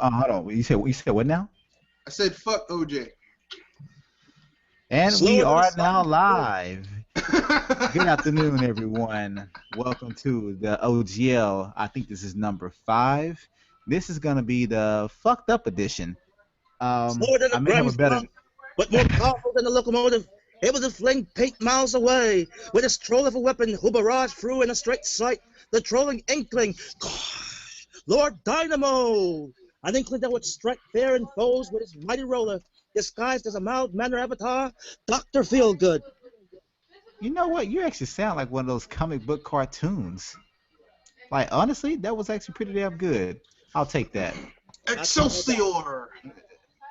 hold on. You said what now? I said fuck OJ. And we Slower than a are song. now live. Good afternoon, everyone. Welcome to the OGL. I think this is number 5. This is gonna be the fucked up edition. Slower than I a may have a Grammy better. song, but more powerful than a locomotive. Able to fling 8 miles away with his troll of a weapon who barrage through in a straight sight. The trolling inkling, Lord Dynamo. An inkling that would strike fair and foes with his mighty roller, disguised as a mild-mannered avatar, DrFeelGood. You know what? You actually sound like one of those comic book cartoons. Like honestly, that was actually pretty damn good. I'll take that. Excelsior!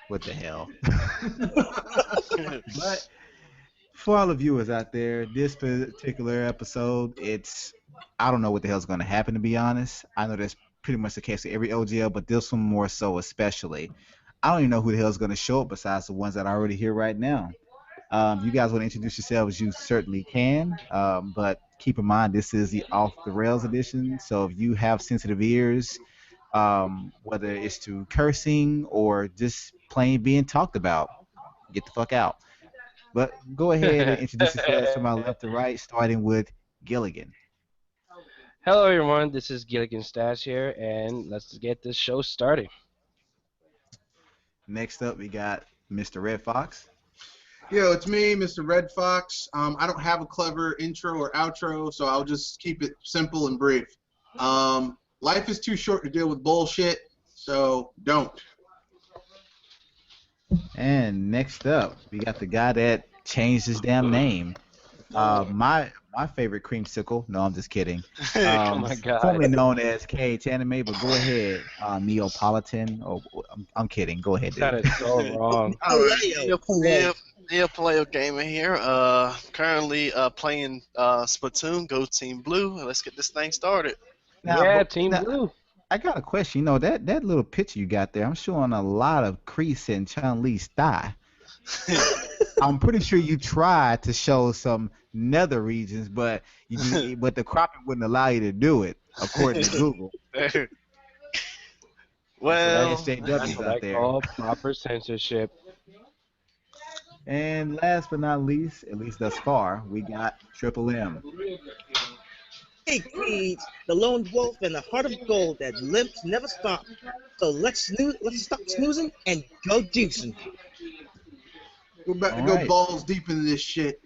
What the hell? But for all the viewers out there, this particular episode, I don't know what the hell's going to happen, to be honest. I know that's pretty much the case with every OGL, but this one more so especially. I don't even know who the hell's going to show up besides the ones that are already here right now. You guys want to introduce yourselves, you certainly can, but keep in mind this is the Off the Rails edition, so if you have sensitive ears, whether it's to cursing or just plain being talked about, get the fuck out. But go ahead and introduce yourselves from my left to right, starting with Gilligan. Hello, everyone. This is Gilligan Stash here, and let's get this show started. Next up, we got Mr. Red Fox. Yo, it's me, Mr. Red Fox. I don't have a clever intro or outro, so I'll just keep it simple and brief. Life is too short to deal with bullshit, so don't. And next up, we got the guy that changed his damn name. My favorite creamsicle. No, I'm just kidding. Oh my God. Formerly known as KH Anime, but go ahead, Neapolitan. Oh, I'm kidding. Go ahead, That dude. is so wrong. Neil Player Gamer here. Currently playing Splatoon. Go Team Blue. Let's get this thing started. Team Blue. I got a question. You know, that little picture you got there, I'm showing a lot of crease in Chun-Li's thigh. I'm pretty sure you tried to show some nether regions, but but the cropping wouldn't allow you to do it, according to Google. Well, So SJW's out there. All proper censorship. And last but not least, at least thus far, we got Triple M. Hey, kids, the lone wolf and the heart of gold that limps never stop. So let's stop snoozing and go juicing. We're about to All go right. balls deep into this shit.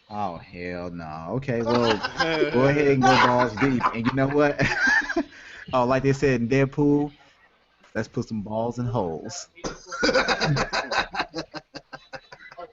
Oh, hell no. Okay, well, go ahead and go balls deep. And you know what? Oh, like they said in Deadpool, let's put some balls in holes.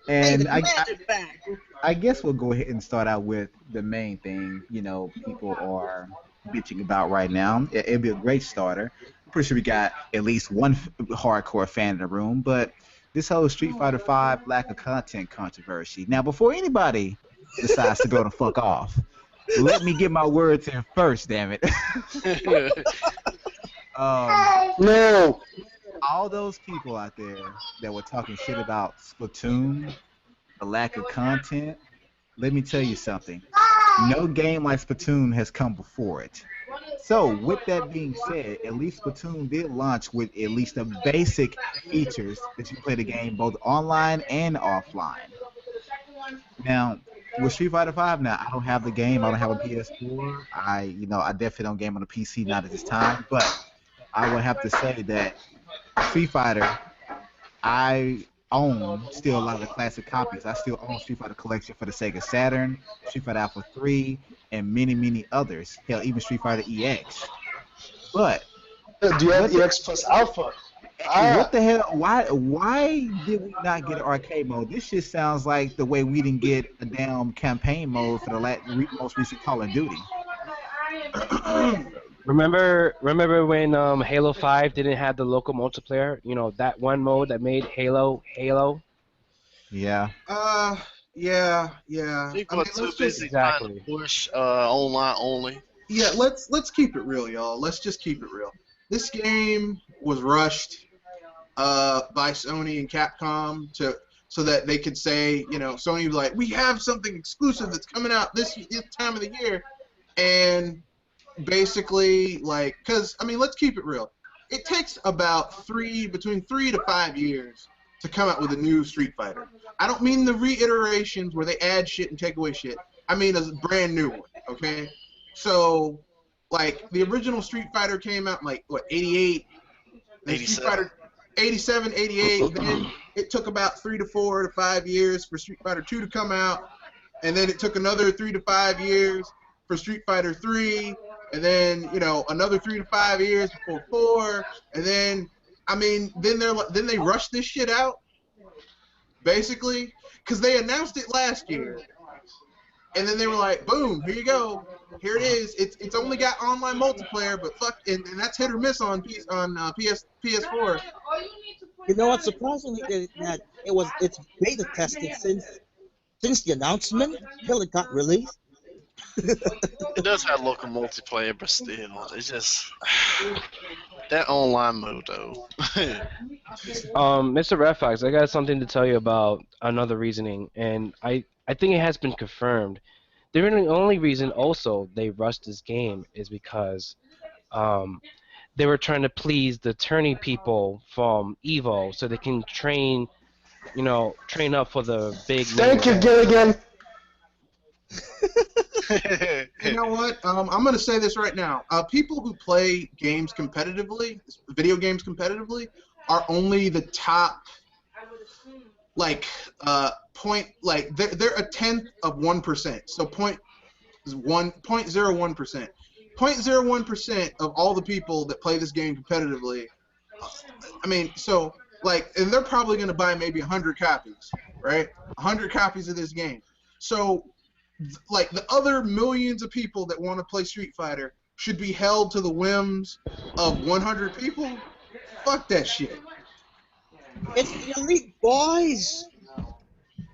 And I guess we'll go ahead and start out with the main thing, you know, people are bitching about right now. It'll be a great starter. I'm pretty sure we got at least one hardcore fan in the room, but this whole Street Fighter V lack of content controversy. Now, before anybody decides to go the fuck off, let me get my words in first, damn it. No. All those people out there that were talking shit about Splatoon, the lack of content, let me tell you something. No game like Splatoon has come before it. So, with that being said, at least Splatoon did launch with at least the basic features that you play the game both online and offline. Now, with Street Fighter V, now I don't have the game. I don't have a PS4. I definitely don't game on a PC, not at this time. But I would have to say that Street Fighter, I own still a lot of the classic copies. I still own Street Fighter Collection for the Sega Saturn, Street Fighter Alpha 3, and many, many others. Hell, even Street Fighter EX. But Do you have EX plus Alpha? what the hell? Why did we not get an arcade mode? This shit sounds like the way we didn't get a damn campaign mode for the most recent Call of Duty. Remember when Halo 5 didn't have the local multiplayer? You know, that one mode that made Halo. Yeah. Yeah. People are too busy Exactly. trying to push online only. Yeah, let's keep it real, y'all. Let's just keep it real. This game was rushed by Sony and Capcom so that they could say, you know, Sony was like, we have something exclusive that's coming out this time of the year, and basically, like, because, I mean, let's keep it real. it takes about between 3 to 5 years to come out with a new Street Fighter. I don't mean the reiterations where they add shit and take away shit. I mean a brand new one, okay? So, like, the original Street Fighter came out in, like, what, 88? Then 87. Street Fighter 87, 88. Then it took about 3 to 4 to 5 years for Street Fighter 2 to come out. And then it took another 3 to 5 years for Street Fighter 3. And then, you know, another 3 to 5 years before 4. And then, I mean, then they rushed this shit out, basically, because they announced it last year. And then they were like, boom, here you go. Here it is. It's only got online multiplayer, but fuck, and that's hit or miss on PS4. You know what? Surprisingly, that it's beta tested since the announcement till it got released. It does have local multiplayer, but still, it's just that online mode though. Mr. Redfox, I got something to tell you about another reasoning, and I think it has been confirmed. The only reason also they rushed this game is because they were trying to please the tourney people from Evo so they can train up for the big. Thank you, Gilligan. You know what? I'm going to say this right now. People who play games competitively, video games competitively, are only the top, like, point, like, they're a tenth of 1%. So 0.01%. 0.01% of all the people that play this game competitively. I mean, so, like, and they're probably going to buy maybe 100 copies, right? 100 copies of this game. So, like, the other millions of people that want to play Street Fighter should be held to the whims of 100 people? Fuck that shit. It's the elite boys.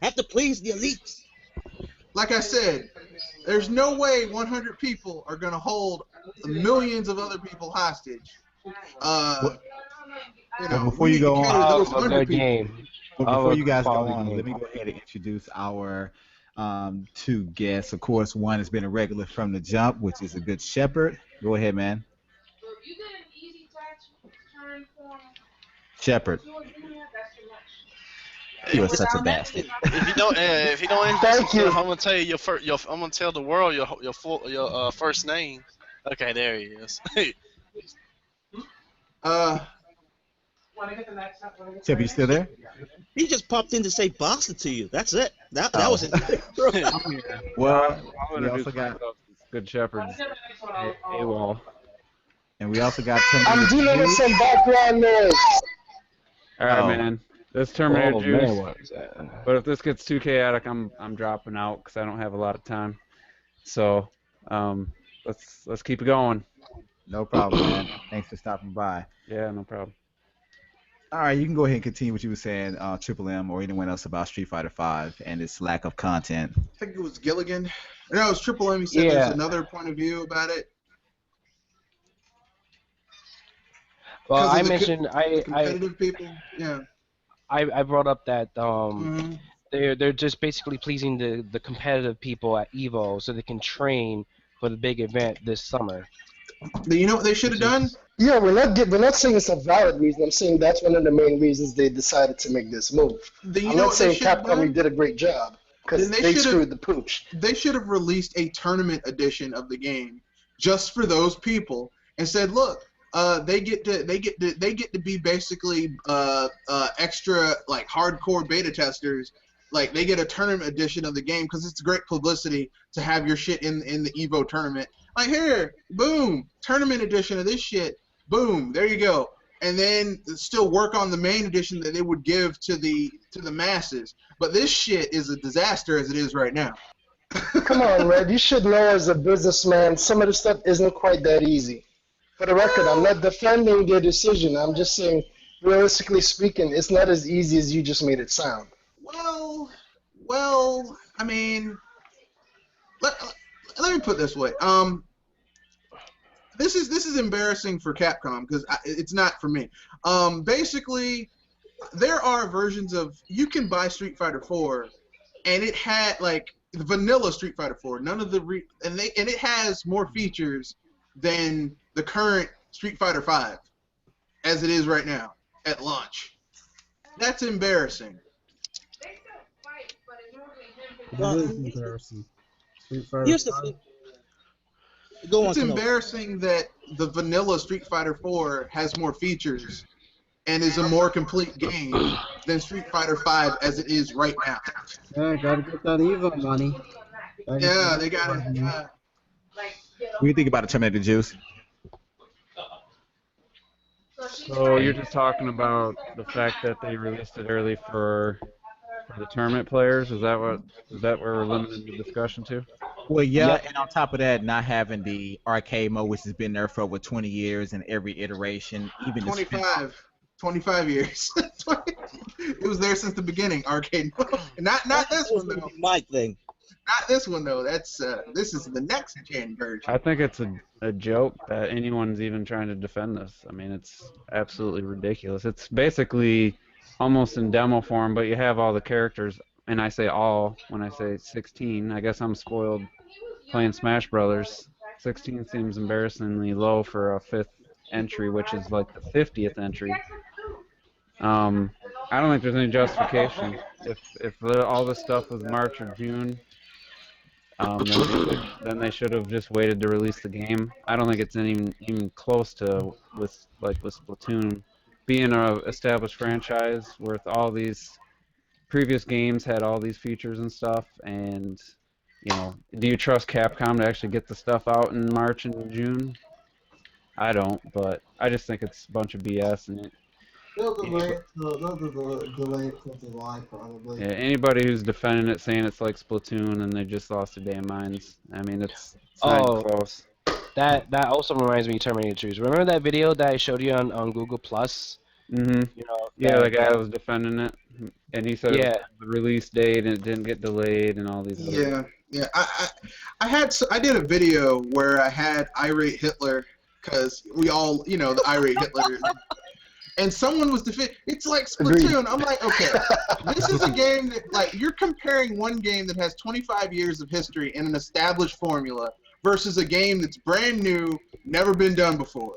Have to please the elites. Like I said, there's no way 100 people are going to hold millions of other people hostage. Before you go on, before you guys go Quality on, game. let me go ahead and introduce our two guests. Of course, one has been a regular from the jump, which is a good shepherd. Go ahead, man. Shepherd. You are such a bastard. If you don't Thank you. I'm gonna tell you I'm gonna tell the world your first name. Okay, there he is. Shepherd, you still there? He just popped in to say bastard to you. That's it. That was it. Well, I'm we gonna also do got, Good Shepherd. AWOL. and we also got I'm Terminator dealing with Juice. some background noise. All right, Oh. man. This Terminator Oh, Juice. man, what is that? But if this gets too chaotic, I'm dropping out because I don't have a lot of time. So let's keep it going. No problem, man. Thanks for stopping by. Yeah, no problem. All right, you can go ahead and continue what you were saying, Triple M or anyone else about Street Fighter V and its lack of content. I think it was Gilligan. No, it was Triple M. He said Yeah. there's another point of view about it. Well, 'Cause I of the mentioned Competitive people, yeah. I brought up that Mhm. they're just basically pleasing the competitive people at Evo so they can train for the big event this summer. But you know what they should have done? Yeah, we're not saying it's a valid reason. I'm saying that's one of the main reasons they decided to make this move. You I'm know not what they saying should have Capcom done? did a great job because Then they should've- screwed the pooch. They should have released a tournament edition of the game just for those people and said, look, they get to be basically extra, like, hardcore beta testers. Like, they get a tournament edition of the game because it's great publicity to have your shit in the Evo tournament. Like, here, boom, tournament edition of this shit. Boom, there you go. And then still work on the main edition that they would give to the masses. But this shit is a disaster as it is right now. Come on, Red. You should know as a businessman, some of the stuff isn't quite that easy. For the record, I'm not defending their decision. I'm just saying, realistically speaking, it's not as easy as you just made it sound. Well, I mean, let me put it this way. This is embarrassing for Capcom because it's not for me. Basically, there are versions of, you can buy Street Fighter 4, and it had, like, the vanilla Street Fighter 4. None of the and it has more features than the current Street Fighter 5. as it is right now at launch. That's embarrassing. It is embarrassing. Street Fighter Here's the 5. thing. Go on, It's Kano. embarrassing that the vanilla Street Fighter 4 has more features and is a more complete game than Street Fighter 5 as it is right now. Yeah, gotta get that Evo money. Yeah, they got it. Yeah. What do you think about the Terminator Juice? So you're just talking about the fact that they released it early for the tournament players? Is that what we're limiting the discussion to? Well, yeah, Yep. and on top of that, not having the arcade mode, which has been there for over 20 years in every iteration, even the 25 years. It was there since the beginning, arcade mode. Not this one though. My thing. Not this one though. That's this is the next gen version. I think it's a joke that anyone's even trying to defend this. I mean, it's absolutely ridiculous. It's basically almost in demo form, but you have all the characters, and I say all when I say 16. I guess I'm spoiled playing Smash Brothers. 16 seems embarrassingly low for a 5th entry, which is like the 50th entry. I don't think there's any justification. If all this stuff was March or June, then they should have just waited to release the game. I don't think it's even close to with Splatoon being an established franchise with all these previous games had all these features and stuff. And do you trust Capcom to actually get the stuff out in March and June? I don't, but I just think it's a bunch of BS. And They'll delay it till July probably. yeah, anybody who's defending it saying it's like Splatoon and they just lost their damn minds. I mean, it's not even close. That also reminds me of Terminator Juice. Remember that video that I showed you on Google Plus? Mm-hmm. Yeah, the guy was defending it, and he said it was the release date and it didn't get delayed and all these. Yeah. I did a video where I had irate Hitler because we all the irate Hitler. And someone was defending. It's like Splatoon. I'm like, okay, this is a game that, like, you're comparing one game that has 25 years of history and an established formula versus a game that's brand new, never been done before.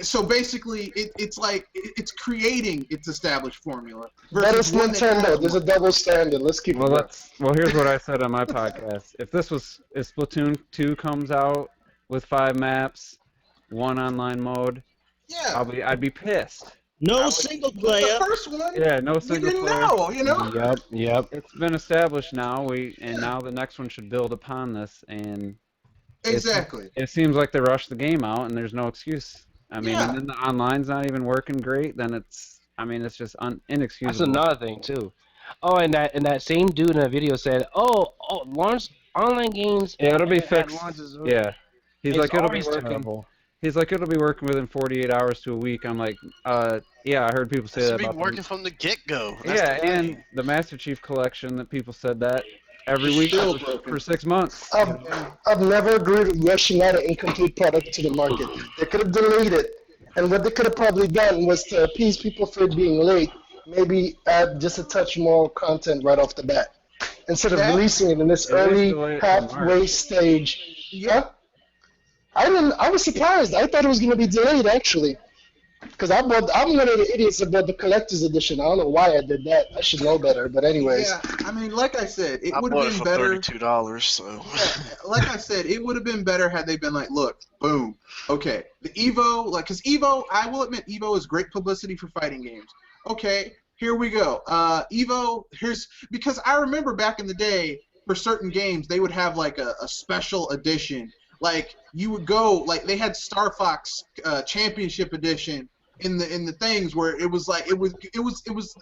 So basically, it's like it's creating its established formula. That is Nintendo. There's a double standard. Let's keep it real. Well, here's what I said on my podcast. If Splatoon 2 comes out with 5 maps, 1 online mode. Yeah. I'd be pissed. No single player. The first one. Yeah, no single player. You know. Yep. It's been established now. And now the next one should build upon this. And exactly. It seems like they rushed the game out, and there's no excuse. I mean, and then the online's not even working great. Then it's just inexcusable. That's another thing too. Oh, and that same dude in that video said, launch online games. Yeah, it'll be fixed. Yeah. He's like, it'll be working. Terrible. He's like, it'll be working within 48 hours to a week. I'm like, yeah, I heard people say that. It should be working from the get-go. Yeah, and the Master Chief Collection, that people said that every week for 6 months. I've never agreed with rushing out an incomplete product to the market. They could have delayed it, and what they could have probably done was to appease people for it being late, maybe add just a touch more content right off the bat, instead of releasing it in this early halfway stage. Yeah. I was surprised. I thought it was going to be delayed, actually. Because I'm one of the idiots that bought the collector's edition. I don't know why I did that. I should know better. But anyways. Yeah, I mean, like I said, it would have been better. $32, so. Yeah, like I said, it would have been better had they been like, look, boom, okay, the Evo, because Evo, I will admit, Evo is great publicity for fighting games. Okay, here we go. Evo, because I remember back in the day, for certain games, they would have like a special edition. Like you would go, like they had Star Fox Championship Edition in the things where it was like it was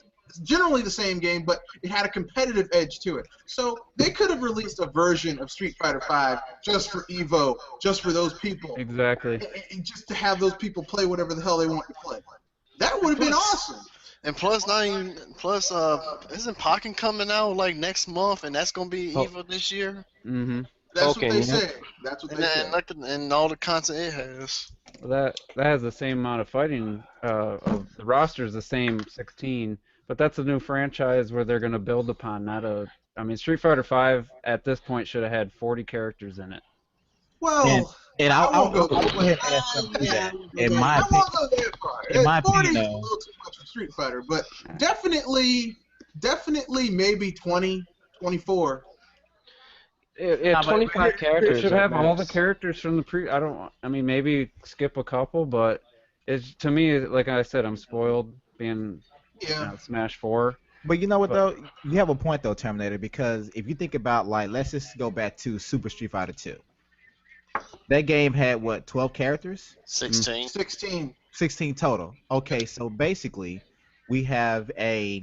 generally the same game, but it had a competitive edge to it. So they could have released a version of Street Fighter V just for Evo, just for those people. Exactly. And just to have those people play whatever the hell they want to play. That would have been awesome. And plus, isn't Pokken coming out like next month, and that's gonna be Evo this year? Mm-hmm. That's what they say. That's what they say. And all the content it has. Well, that has the same amount of fighting. The roster is the same, 16, but that's a new franchise where they're going to build upon. Street Fighter V at this point should have had 40 characters in it. Well, And I I'll won't go go ahead and add something to that. In my I opinion, won't go that far. in my 40 opinion, is a though, little too much for Street Fighter, but definitely maybe 20, 24. Yeah, Nah, but 25 They characters should at have all the most. characters from the pre. I mean, maybe skip a couple, but it's to me, like I said, I'm spoiled being Yeah. Smash 4. but you know what But though? You have a point though, Terminator, because if you think about like, let's just go back to Super Street Fighter 2. That game had what, 12 characters? 16. 16. 16 total. Okay, so basically, we have a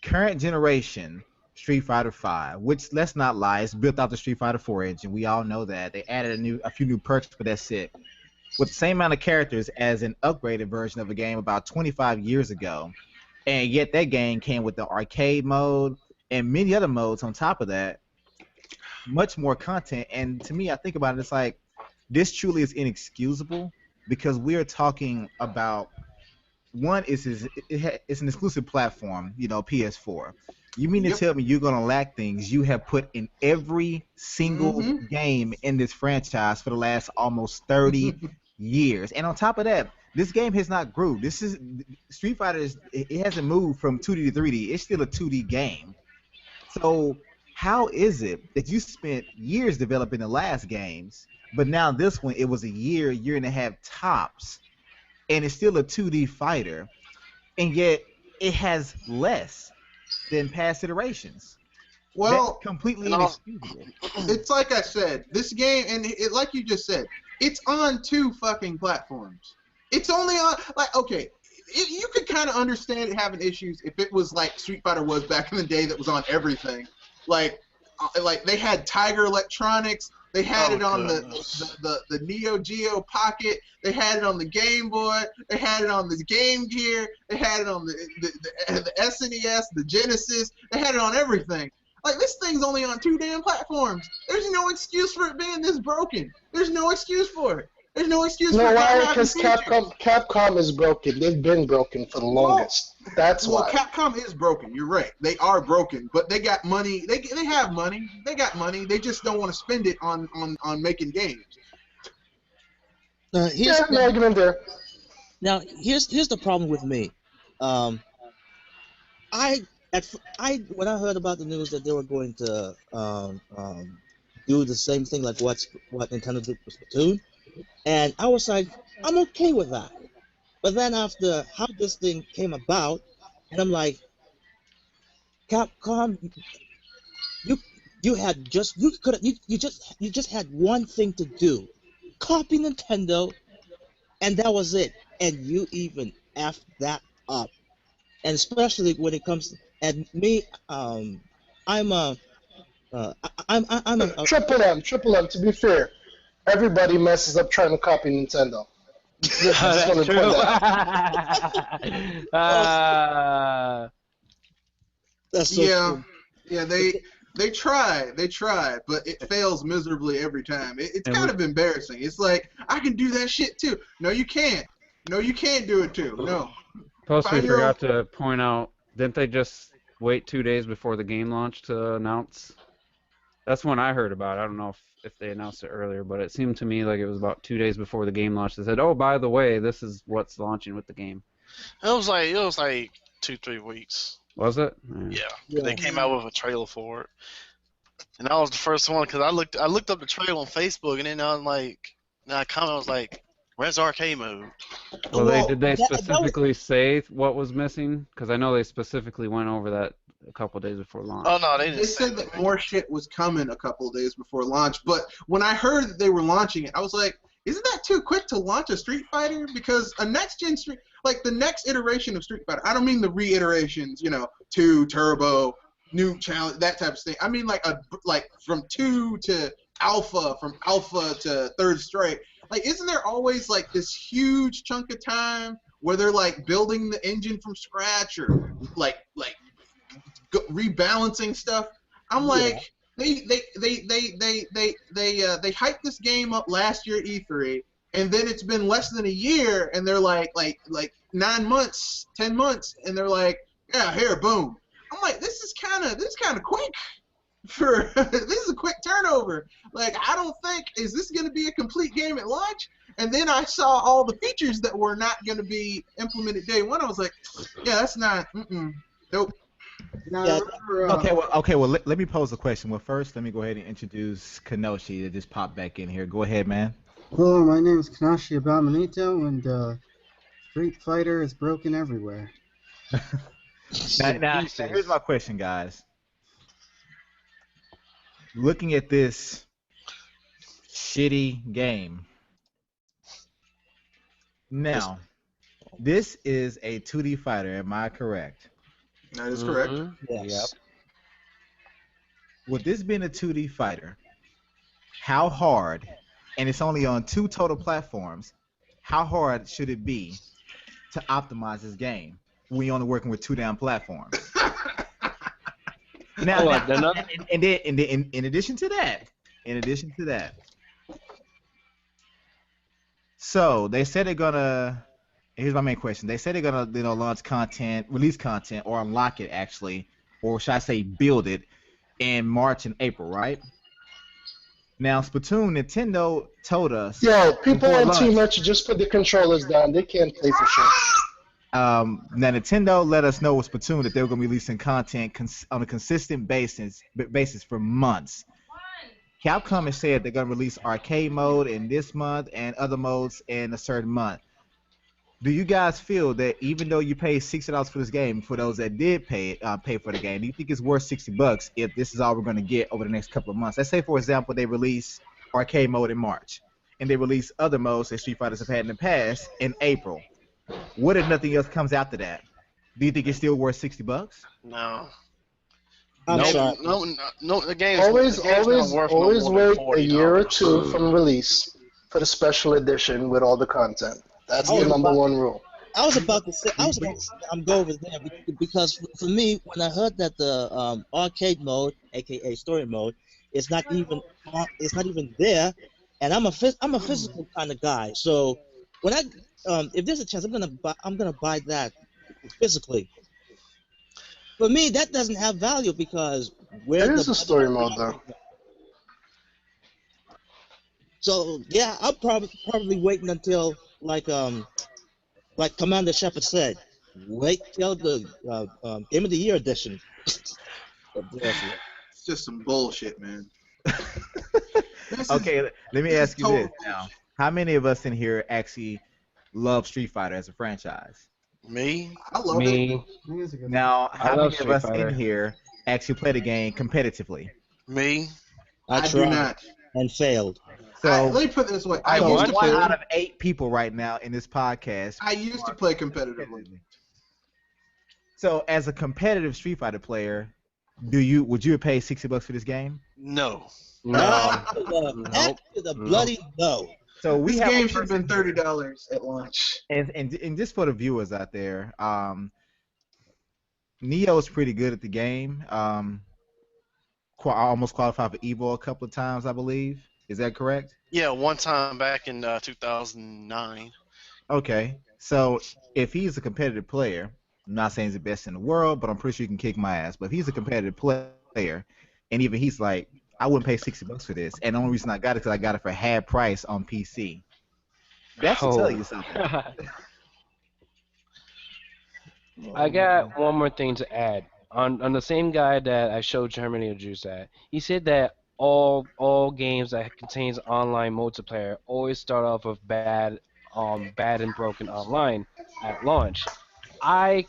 current generation Street Fighter 5, which let's not lie, it's built off the Street Fighter 4 engine. We all know that. They added a few new perks, but that's it. With the same amount of characters as an upgraded version of a game about 25 years ago, and yet that game came with the arcade mode and many other modes on top of that, much more content. And to me, I think about it, it's like this truly is inexcusable because we are talking about one it's an exclusive platform, PS4. You mean to Yep. tell me you're gonna lack things you have put in every single game in this franchise for the last almost 30 years? And on top of that, this game has not grew. This is Street Fighter. It hasn't moved from 2D to 3D. It's still a 2D game. So how is it that you spent years developing the last games, but now this one it was a year and a half tops, and it's still a 2D fighter, and yet it has less than past iterations? Well, That's completely and also- inexcusable. it's like I said, this game, and like you just said, it's on 2 fucking platforms. It's only on, like, okay, you could kind of understand it having issues if it was like Street Fighter was back in the day that was on everything. Like they had Tiger Electronics, they had it on the Neo Geo Pocket, they had it on the Game Boy, they had it on the Game Gear, they had it on the SNES, the Genesis, they had it on everything. Like, this thing's only on 2 damn platforms. There's no excuse for it being this broken. There's no excuse for it. There's no excuse You for know it not why? having Because features. Capcom is broken. They've been broken for the longest. That's Well, why. Capcom is broken. You're right. They are broken, but they got money. They have money. They got money. They just don't want to spend it on making games. Here's Yeah, no argument there. Now, here's the problem with me. When I heard about the news that they were going to do the same thing like what Nintendo did with Splatoon, and I was like, I'm okay with that. But then after how this thing came about, and I'm like, Capcom, you just had one thing to do, copy Nintendo, and that was it. And you even effed that up. And especially when it comes, and me, I'm a Triple M. To be fair, everybody messes up trying to copy Nintendo. Just That's wanna true. point that out. that's so Yeah, true. yeah. They try, but it fails miserably every time. It's And kind of embarrassing. It's like, I can do that shit too. No, you can't. No, you can't do it too. No. Plus, we Find your forgot to point out, didn't they just wait 2 days before the game launch to announce? That's when I heard about it. I don't know if they announced it earlier, but it seemed to me like it was about 2 days before the game launch. They said, "Oh, by the way, this is what's launching with the game." It was like 2-3 weeks. Was it? Yeah. They came out with a trailer for it, and that was the first one because I looked up the trailer on Facebook, and then I was like, "Where's arcade mode?" Well, did they that was- specifically say what was missing? Because I know they specifically went over that a couple days before launch. Oh no, they didn't. They say said that more shit was coming a couple of days before launch, but when I heard that they were launching it, I was like, isn't that too quick to launch a Street Fighter? Because a next-gen Street, like the next iteration of Street Fighter, I don't mean the reiterations, 2, Turbo, new challenge, that type of thing. I mean like from 2 to Alpha, from Alpha to Third Strike. Like, isn't there always like this huge chunk of time where they're like building the engine from scratch or like rebalancing stuff? I'm like, they hyped this game up last year at E3, and then it's been less than a year, and they're like 9 months, 10 months, and they're like, yeah, here, boom. I'm like, this is kind of quick. for this is a quick turnover. Like, I don't think, is this going to be a complete game at launch? And then I saw all the features that were not going to be implemented day one. I was like, yeah, that's not, nope. Now, Yeah. remember, Okay. Well, let me pose a question. Well, first, let me go ahead and introduce Kenoshi that just popped back in here. Go ahead, man. hello, my name is Kanashi Abamanito, and Street Fighter is broken everywhere. Now, here's my question, guys. Looking at this shitty game. Now, this is a 2D fighter, am I correct? That is correct. Yes. Yep. With this being a 2D fighter, how hard, and it's only on 2 total platforms, how hard should it be to optimize this game? We only working with 2 damn platforms. Now, and then in addition to that, so they said they're gonna. Here's my main question. They said they're gonna, launch content, release content, or unlock it actually, or should I say, build it in March and April, right? Now, Splatoon, Nintendo told us. Yo, people before on Team launch, Much just put the controllers down. They can't play for shit. now Nintendo let us know with Splatoon that they were gonna be releasing content on a consistent basis for months. Capcom has said they're gonna release arcade mode in this month and other modes in a certain month. Do you guys feel that even though you paid $60 for this game, for those that did pay for the game, do you think it's worth $60 if this is all we're going to get over the next couple of months? Let's say, for example, they release arcade mode in March, and they release other modes that Street Fighters have had in the past in April. What if nothing else comes after that? Do you think it's still worth $60? No. I'm sorry. No, the game's Always not worth no more than wait a $40. year or two from release for the special edition with all the content. That's the number one rule. I was about to say I'm going over there because for me, when I heard that the arcade mode, aka story mode, is not even there, and I'm a physical kind of guy. So when if there's a chance, I'm gonna buy that physically. For me, that doesn't have value because It is a story mode though. So yeah, I'm probably waiting until like Commander Shepard said, wait till the Game of the Year edition. It's just some bullshit, man. Okay, let me ask you total this now. How many of us in here actually love Street Fighter as a franchise? Me? I love it. I think it's a good Now, how love many of Street us Fighter. in here actually play the game competitively? Me? I do tried not. and failed. So, Let me put it this way. I I used want to 1 play. out of 8 people right now in this podcast. I used to play competitively. So, as a competitive Street Fighter player, would you have paid $60 for this game? No. Heck to the bloody no. So we This have game a should have been person- $30 at launch. and just for the viewers out there, Neo's pretty good at the game. Almost qualified for Evo a couple of times, I believe. Is that correct? Yeah, one time back in 2009. Okay. So if he's a competitive player, I'm not saying he's the best in the world, but I'm pretty sure he can kick my ass. But if he's a competitive player, and even he's like, I wouldn't pay $60 for this, and the only reason I got it is because I got it for half price on PC. That should tell you something. I got one more thing to add. On the same guy that I showed Terminator Juice at, he said that all games that contains online multiplayer always start off with bad and broken online at launch. I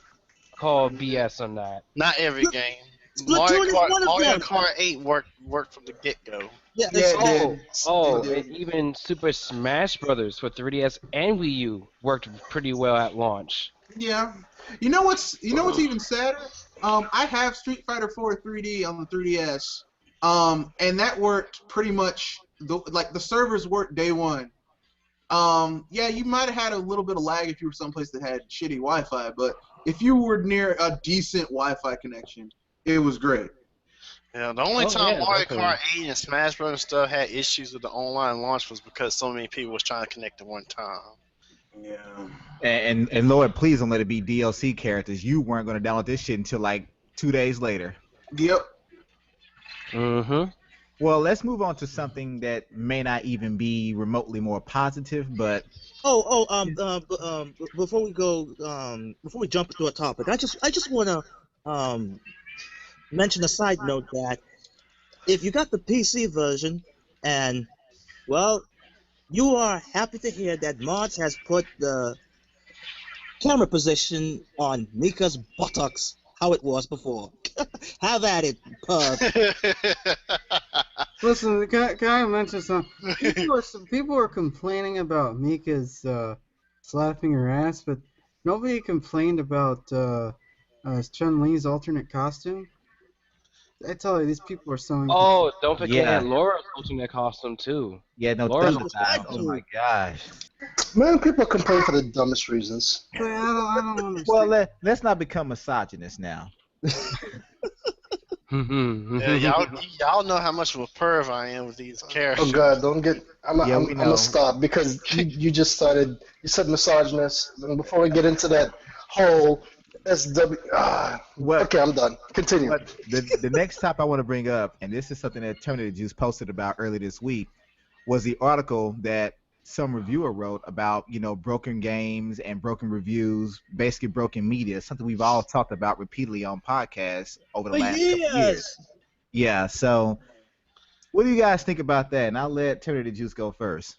call BS on that. Not every game. Splatoon is one of Mario them. Kart 8 worked from the get-go. Yeah, Yeah, it's- it did. And even Super Smash Brothers for 3DS and Wii U worked pretty well at launch. Yeah. You know what's even sadder? I have Street Fighter 4 3D on the 3DS. And that worked pretty much the servers worked day one. Yeah, you might have had a little bit of lag if you were someplace that had shitty Wi-Fi, but if you were near a decent Wi-Fi connection, it was great. Yeah, the only time yeah, Mario definitely. Kart 8 and Smash Bros. Stuff had issues with the online launch was because so many people was trying to connect at one time. Yeah. And Lord, please don't let it be DLC characters. You weren't going to download this shit until like 2 days later. Yep. Mm-hmm. Well, let's move on to something that may not even be remotely more positive, but Before we go, before we jump into a topic, I just want to mention a side note that if you got the PC version, and well, you are happy to hear that Mods has put the camera position on Mika's buttocks how it was before. Have at it, pub. Listen, can I mention something? People were complaining about Mika's slapping her ass, but nobody complained about Chun-Li's alternate costume. I tell you, these people are so Oh, don't forget yeah, Laura's alternate that costume too. yeah, no, Laura's Thunder That Thighs. Oh my gosh. Man, people complain for the dumbest reasons. I don't understand. Well, let's not become misogynist now. Yeah, y'all know how much of a perv I am with these characters. Oh God, don't get. I'm Yeah, we know. gonna stop because you just started. You said misogynist, and before we get into that whole SW. What? Okay, I'm done. Continue. But the next topic I want to bring up, and this is something that Terminator Juice posted about earlier this week, was the article that some reviewer wrote about, broken games and broken reviews, basically broken media, something we've all talked about repeatedly on podcasts over the last couple years. Yeah, so what do you guys think about that? And I'll let Terminator Juice go first.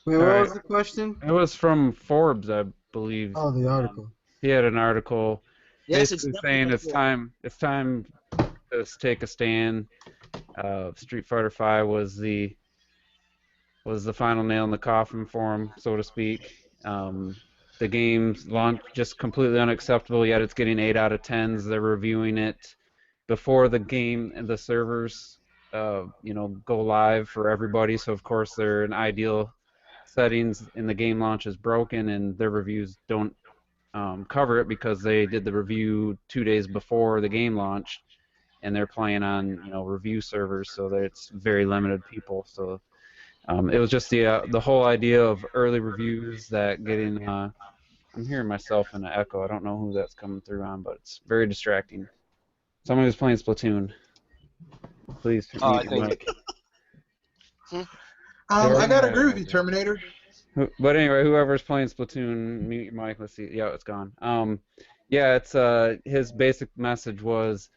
Wait, what was the question? It was from Forbes, I believe. Oh, the article. He had an article Yes, basically saying it's time to take a stand. Street Fighter V was the final nail in the coffin for him, so to speak. The game's launch just completely unacceptable, yet it's getting 8 out of 10s. They're reviewing it before the game and the servers go live for everybody, so of course they're in ideal settings and the game launch is broken and their reviews don't cover it because they did the review 2 days before the game launched and they're playing on review servers, so that it's very limited people. So it was just the whole idea of early reviews that getting. I'm hearing myself in an echo. I don't know who that's coming through on, but it's very distracting. Someone who's playing Splatoon. Please. I think. I gotta agree with you, Terminator. But anyway, whoever's playing Splatoon, mute your mic. Let's see. Yeah, it's gone. Yeah, it's his basic message was,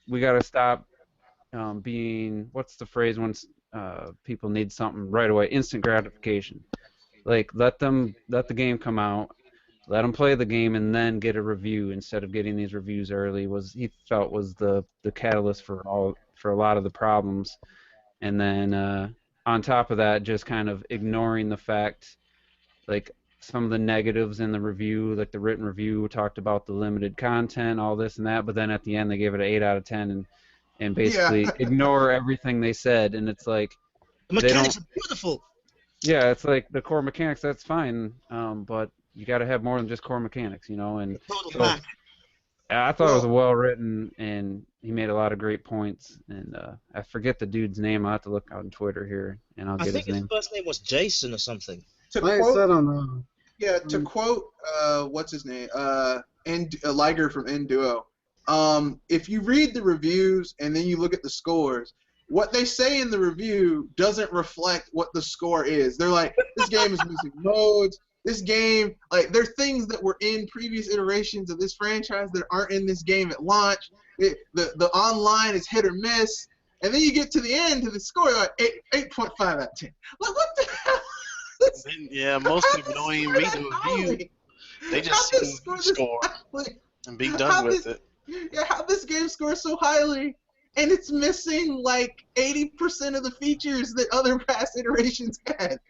we gotta stop being, what's the phrase when people need something right away? Instant gratification. Like let the game come out, let them play the game, and then get a review instead of getting these reviews early. He felt was the catalyst for a lot of the problems, and then on top of that, just kind of ignoring the fact, like some of the negatives in the review, like the written review talked about the limited content, all this and that, but then at the end they gave it an 8 out of 10 and basically ignore everything they said, and it's like The mechanics are beautiful. Yeah, it's like the core mechanics, that's fine, but you got to have more than just core mechanics, and Total so, fact. I thought it was well written, and he made a lot of great points, and I forget the dude's name. I'll have to look on Twitter here, and I'll I get think his his name. first name was Jason or something. To Like I quote, said on to quote, what's his name? Liger from N-Duo. If you read the reviews and then you look at the scores, what they say in the review doesn't reflect what the score is. They're like, this game is missing modes. This game, like, there are things that were in previous iterations of this franchise that aren't in this game at launch. The online is hit or miss. And then you get to the end of the score, like 8.5 out of 10. Like, what the hell? Yeah, most people don't even read the review. They just see the score and be done with it. Yeah, how this game scores so highly, and it's missing like 80% of the features that other past iterations had.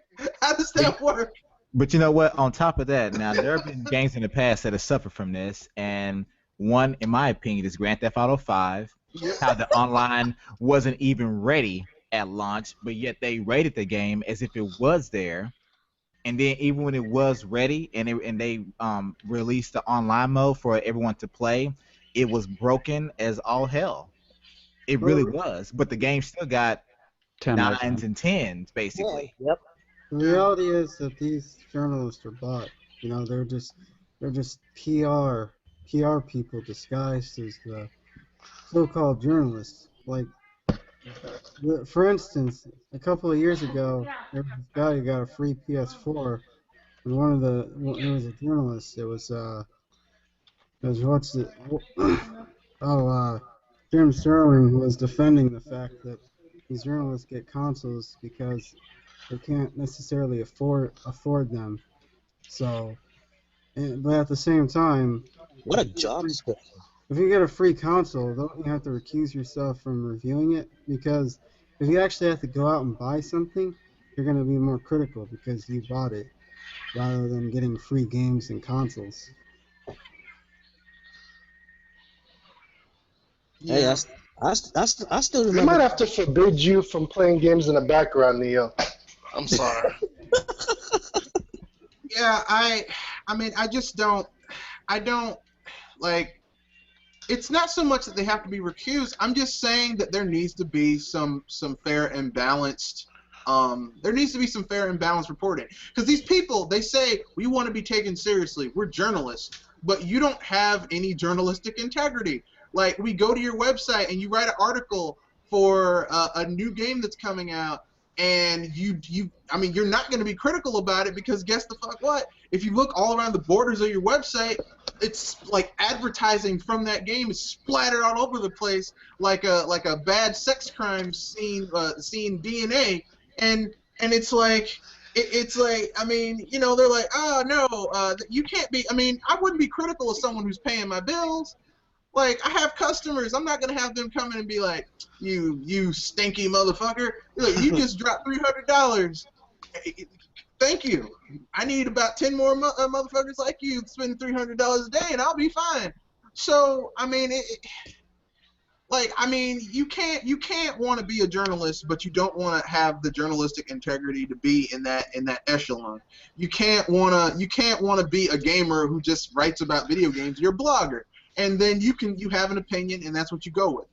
How does that work? But you know what? On top of that, now there have been games in the past that have suffered from this, and one, in my opinion, is Grand Theft Auto 5. How the online wasn't even ready at launch, but yet they rated the game as if it was there. And then even when it was ready and they released the online mode for everyone to play, it was broken as all hell. It really was. But the game still got 9s and 10s, basically. Yeah, yep. The reality is that these journalists are bought. They're just PR people disguised as so-called journalists. Like, For instance, a couple of years ago, there was this guy who got a free PS4, and there was a journalist. It was what's it? Jim Sterling was defending the fact that these journalists get consoles because they can't necessarily afford them. So, but at the same time, What a job description. if you get a free console, don't you have to recuse yourself from reviewing it? Because if you actually have to go out and buy something, you're going to be more critical because you bought it rather than getting free games and consoles. Hey, I still We remember. might have to forbid you from playing games in the background, Neo. I'm sorry. Yeah, I mean, I don't like. It's not so much that they have to be recused. I'm just saying that there needs to be some fair and balanced. There needs to be some fair and balanced reporting, because these people, they say we want to be taken seriously. We're journalists, but you don't have any journalistic integrity. Like, we go to your website and you write an article for a new game that's coming out, and I mean, you're not going to be critical about it, because guess the fuck what? If you look all around the borders of your website, it's like advertising from that game is splattered all over the place, like a bad sex crime scene DNA, and it's like. It's like, I mean, you know, they're like, oh no, you can't be. I mean, I wouldn't be critical of someone who's paying my bills. Like, I have customers. I'm not gonna have them come in and be like, you stinky motherfucker. Look, you just dropped $300. Thank you. I need about 10 more motherfuckers like you spending $300 a day, and I'll be fine. So, I mean, you can't want to be a journalist, but you don't want to have the journalistic integrity to be in that echelon. You can't want to be a gamer who just writes about video games. You're a blogger. And then you have an opinion, and that's what you go with.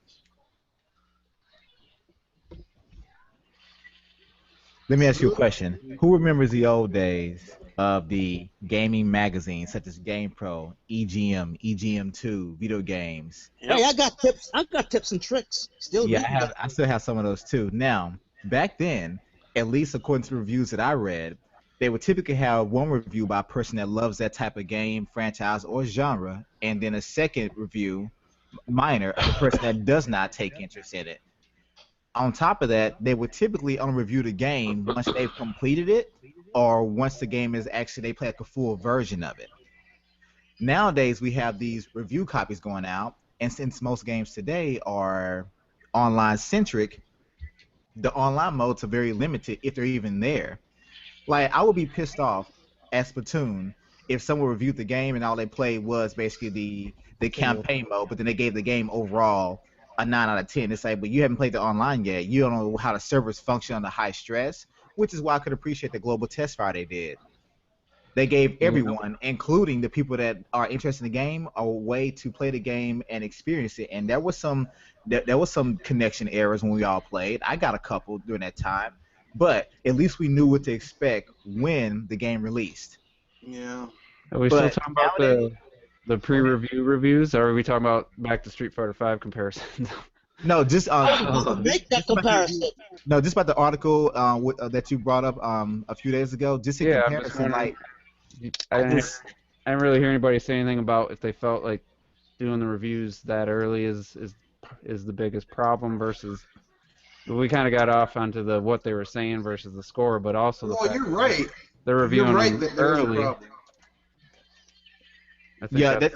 Let me ask you a question. Who remembers the old days of the gaming magazines such as GamePro, EGM, EGM2, video games? Hey, I got tips. I got tips and tricks. Still, Yeah, I still have some of those too. Now, back then, at least according to the reviews that I read, they would typically have one review by a person that loves that type of game, franchise, or genre, and then a second review, minor, of a person that does not take interest in it. On top of that, they would typically only review the game once they've completed it, or once the game is actually, they play like a full version of it. Nowadays, we have these review copies going out, and since most games today are online-centric, the online modes are very limited, if they're even there. Like, I would be pissed off at Splatoon if someone reviewed the game and all they played was basically the campaign mode, but then they gave the game overall a 9 out of 10. It's like, but you haven't played the online yet. You don't know how the servers function under high stress, which is why I could appreciate the global test fire they did. They gave everyone, including the people that are interested in the game, a way to play the game and experience it. And there was some connection errors when we all played. I got a couple during that time. But at least we knew what to expect when the game released. Yeah. Are we still talking about the pre-review reviews, or are we talking about back to Street Fighter V comparisons? No, just make that comparison. No, just about the article that you brought up a few days ago. Just a comparison, like I didn't really hear anybody say anything about if they felt like doing the reviews that early is the biggest problem versus. We kind of got off onto what they were saying versus the score, but also the fact you're right. They're reviewing You're right them that there's a early. problem. Yeah, that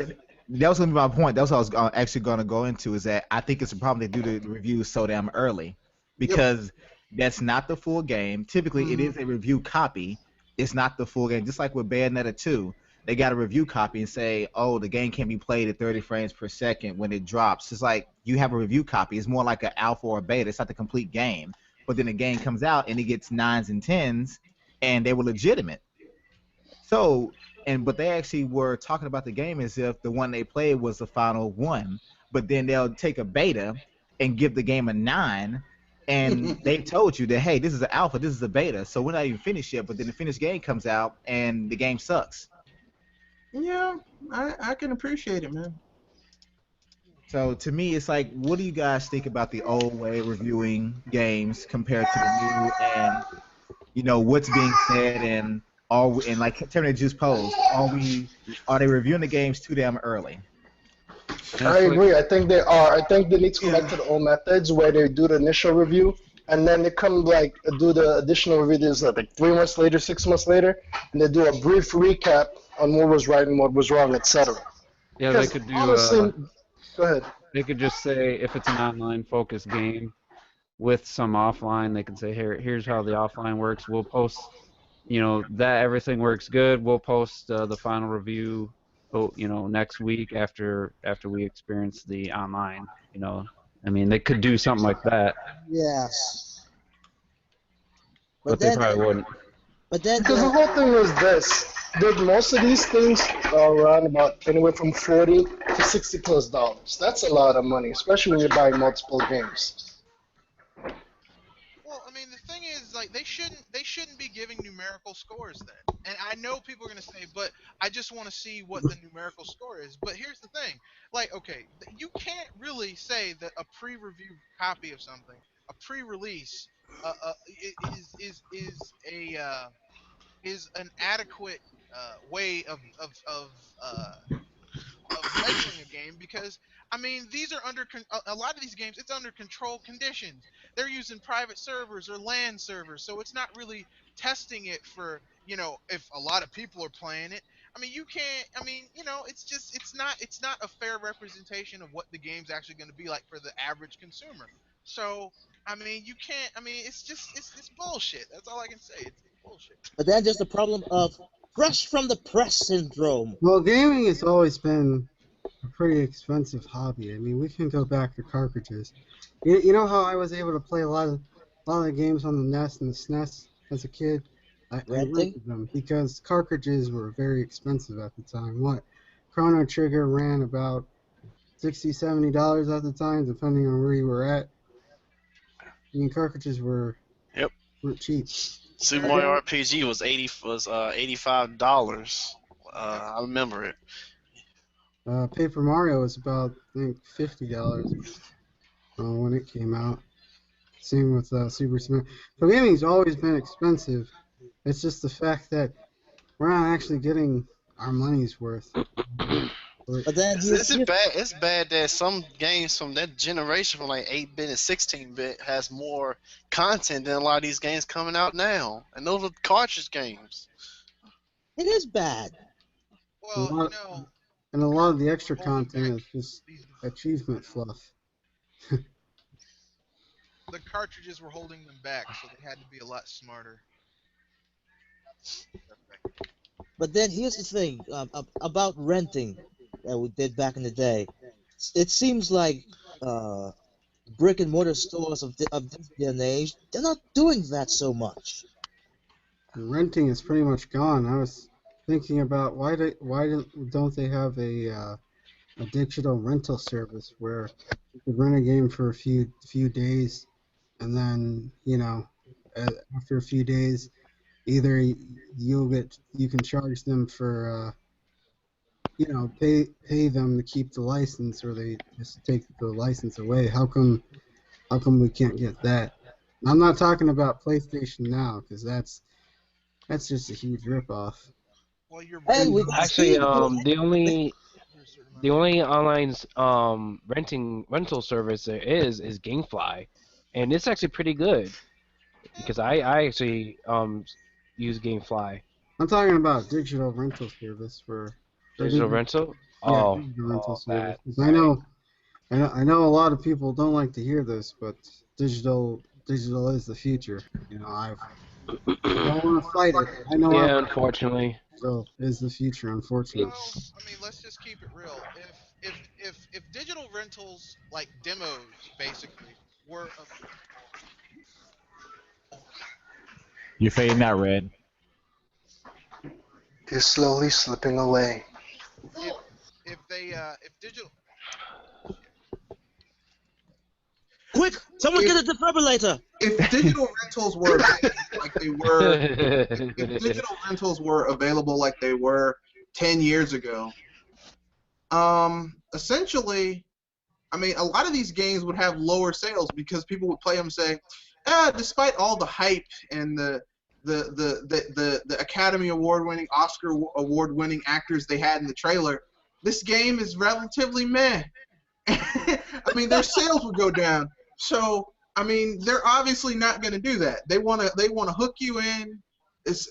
was going to be my point. That's what I was actually going to go into, is that I think it's a problem they do the reviews so damn early, because that's not the full game. Typically, it is a review copy. It's not the full game. Just like with Bayonetta 2, they got a review copy and say, oh, the game can't be played at 30 frames per second when it drops. It's like you have a review copy. It's more like an alpha or a beta. It's not the complete game. But then the game comes out and it gets 9s and 10s, and they were legitimate. So, but they actually were talking about the game as if the one they played was the final one. But then they'll take a beta and give the game a 9, and they told you that, hey, this is an alpha, this is a beta, so we're not even finished yet. But then the finished game comes out and the game sucks. Yeah, I can appreciate it, man. So to me, it's like, what do you guys think about the old way of reviewing games compared to the new, and what's being said, and like Terminator Juice posed, are they reviewing the games too damn early? I agree. I think they are. I think they need to go back to the old methods where they do the initial review and then they come do the additional reviews like 3 months later, 6 months later, and they do a brief recap on what was right and what was wrong, etc. Yeah, they could do. Honestly, go ahead. They could just say if it's an online focused game with some offline, they can say here's how the offline works. We'll post, that everything works good. We'll post the final review, next week after we experience the online. I mean, they could do something like that. Yes. But they probably wouldn't. But then Because the whole thing is this: most of these things are around about anywhere from $40 to $60+. That's a lot of money, especially when you're buying multiple games. Well, I mean, the thing is, like, they shouldn't be giving numerical scores then. And I know people are gonna say, but I just want to see what the numerical score is. But here's the thing: like, okay, you can't really say that a pre-review copy of something, a pre-release, is an adequate way of measuring a game, because I mean, these are a lot of these games, it's under controlled conditions. They're using private servers or LAN servers, so it's not really testing it for, if a lot of people are playing it. I mean, it's not a fair representation of what the game's actually going to be like for the average consumer. So I mean, you can't. I mean, it's bullshit. That's all I can say. It's bullshit. But then there's the problem of fresh from the press syndrome. Well, gaming has always been a pretty expensive hobby. I mean, we can go back to cartridges. You know how I was able to play a lot of games on the NES and the SNES as a kid? I rented them because cartridges were very expensive at the time. Chrono Trigger ran about $60, $70 at the time, depending on where you were at. I mean, cartridges were cheap. Super Mario RPG was $85. I remember it. Paper Mario was about, I think, $50 when it came out. Same with Super Smash. So gaming's always been expensive. It's just the fact that we're not actually getting our money's worth. But then it's bad that some games from that generation, from like 8-bit and 16-bit, has more content than a lot of these games coming out now. And those are cartridge games. It is bad. Well, and a lot of the extra content is just achievement fluff. The cartridges were holding them back, so they had to be a lot smarter. But then here's the thing about renting that we did back in the day. It seems like brick and mortar stores of this day and age, they're not doing that so much. Renting is pretty much gone. I was thinking about why don't they have a digital rental service where you could rent a game for a few days, and then after a few days, either you can charge them for pay them to keep the license, or they just take the license away. How come we can't get that? I'm not talking about PlayStation Now, because that's just a huge ripoff. Well, actually the only online rental service there is GameFly, and it's actually pretty good because I actually use GameFly. I'm talking about digital rental service for digital rental. Digital rental service. I know a lot of people don't like to hear this, but digital is the future. I don't want to fight it. I know. Yeah, unfortunately. So is the future, unfortunately. Well, I mean, let's just keep it real. If digital rentals, like demos, basically, were You're fading out, Red. You're slowly slipping away. If digital. Quick! Someone get a defibrillator! If digital rentals were like they were, if digital rentals were available like they were 10 years ago, essentially, I mean, a lot of these games would have lower sales because people would play them and say, despite all the hype and the Academy Award-winning, Oscar Award-winning actors they had in the trailer, this game is relatively meh. I mean, their sales would go down. So, I mean, they're obviously not going to do that. They want to hook you in. It's,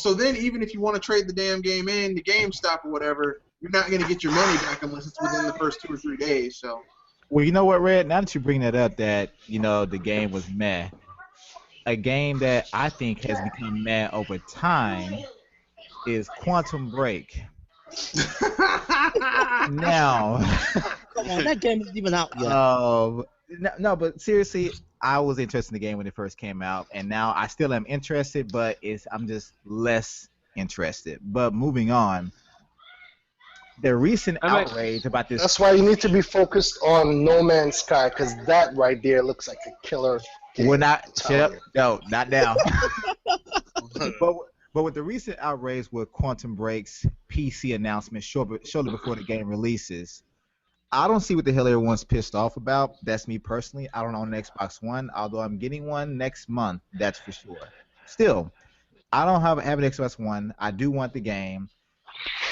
so then even if you want to trade the damn game in to GameStop or whatever, you're not going to get your money back unless it's within the first 2 or 3 days. So. Well, you know what, Red? Now that you bring that up, that the game was meh. A game that I think has become meh over time is Quantum Break. Now, Come on, that game isn't even out yet. no, but seriously, I was interested in the game when it first came out, and now I still am interested, but I'm just less interested. But moving on, the recent outrage about this. That's why you need to be focused on No Man's Sky, because that right there looks like a killer game. We're not. Shut up. No, not now. But with the recent outrage with Quantum Break's PC announcement shortly before the game releases, I don't see what the hell everyone's pissed off about. That's me personally. I don't own an Xbox One, although I'm getting one next month. That's for sure. Still, I don't have an Xbox One. I do want the game.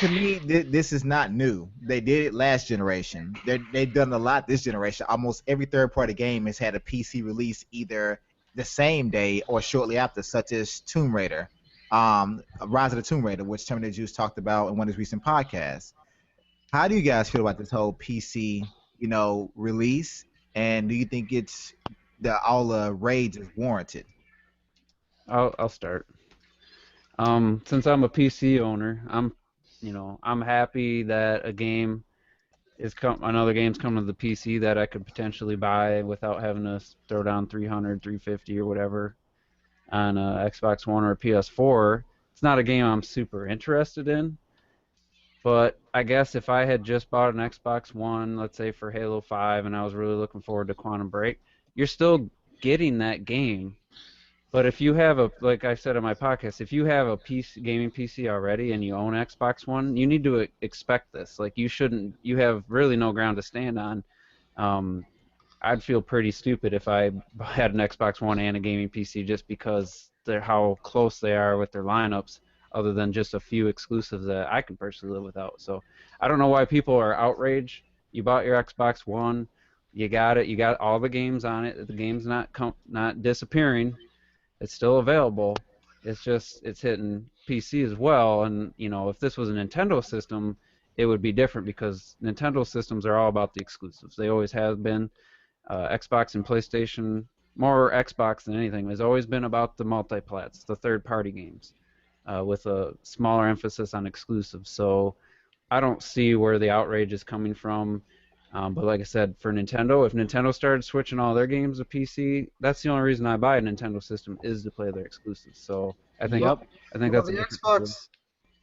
To me, this is not new. They did it last generation. They've done a lot this generation. Almost every third-party game has had a PC release either the same day or shortly after, such as Tomb Raider. Rise of the Tomb Raider, which Terminator Juice talked about in one of his recent podcasts. How do you guys feel about this whole PC, release? And do you think all the rage is warranted? I'll start. Since I'm a PC owner, I'm happy that another game's coming to the PC that I could potentially buy without having to throw down $300, $350 or whatever on a Xbox One or a PS4. It's not a game I'm super interested in, but I guess if I had just bought an Xbox One, let's say for Halo 5, and I was really looking forward to Quantum Break, you're still getting that game. But if you have like I said in my podcast, if you have a gaming PC already and you own Xbox One, you need to expect this. Like, you have really no ground to stand on. I'd feel pretty stupid if I had an Xbox One and a gaming PC just because they're how close they are with their lineups, other than just a few exclusives that I can personally live without. So I don't know why people are outraged. You bought your Xbox One, you got it, you got all the games on it. The game's not disappearing. It's still available. It's just it's hitting PC as well. And if this was a Nintendo system, it would be different because Nintendo systems are all about the exclusives. They always have been. Xbox and PlayStation, more Xbox than anything, has always been about the multiplats, the third-party games, with a smaller emphasis on exclusives. So I don't see where the outrage is coming from. But like I said, for Nintendo, if Nintendo started switching all their games to PC, that's the only reason I buy a Nintendo system is to play their exclusives. So I think that's the Xbox.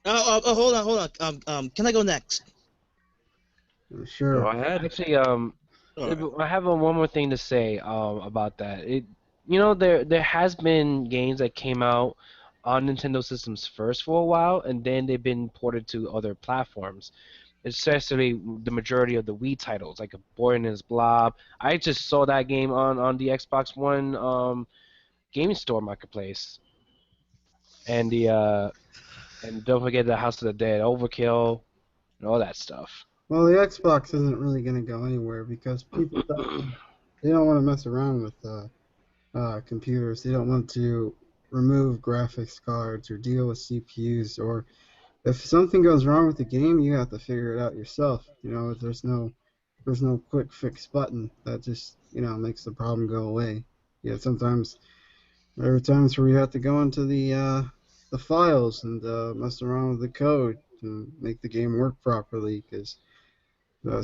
Hold on. Can I go next? Sure. Go ahead. Actually, I have one more thing to say about that. There has been games that came out on Nintendo systems first for a while, and then they've been ported to other platforms. Especially the majority of the Wii titles, like a Boy and His Blob. I just saw that game on the Xbox One gaming store marketplace, and and don't forget the House of the Dead, Overkill, and all that stuff. Well, the Xbox isn't really going to go anywhere because people they don't want to mess around with computers. They don't want to remove graphics cards or deal with CPUs, or if something goes wrong with the game, you have to figure it out yourself. There's no quick fix button that just makes the problem go away. Sometimes there are times where you have to go into the files and mess around with the code to make the game work properly because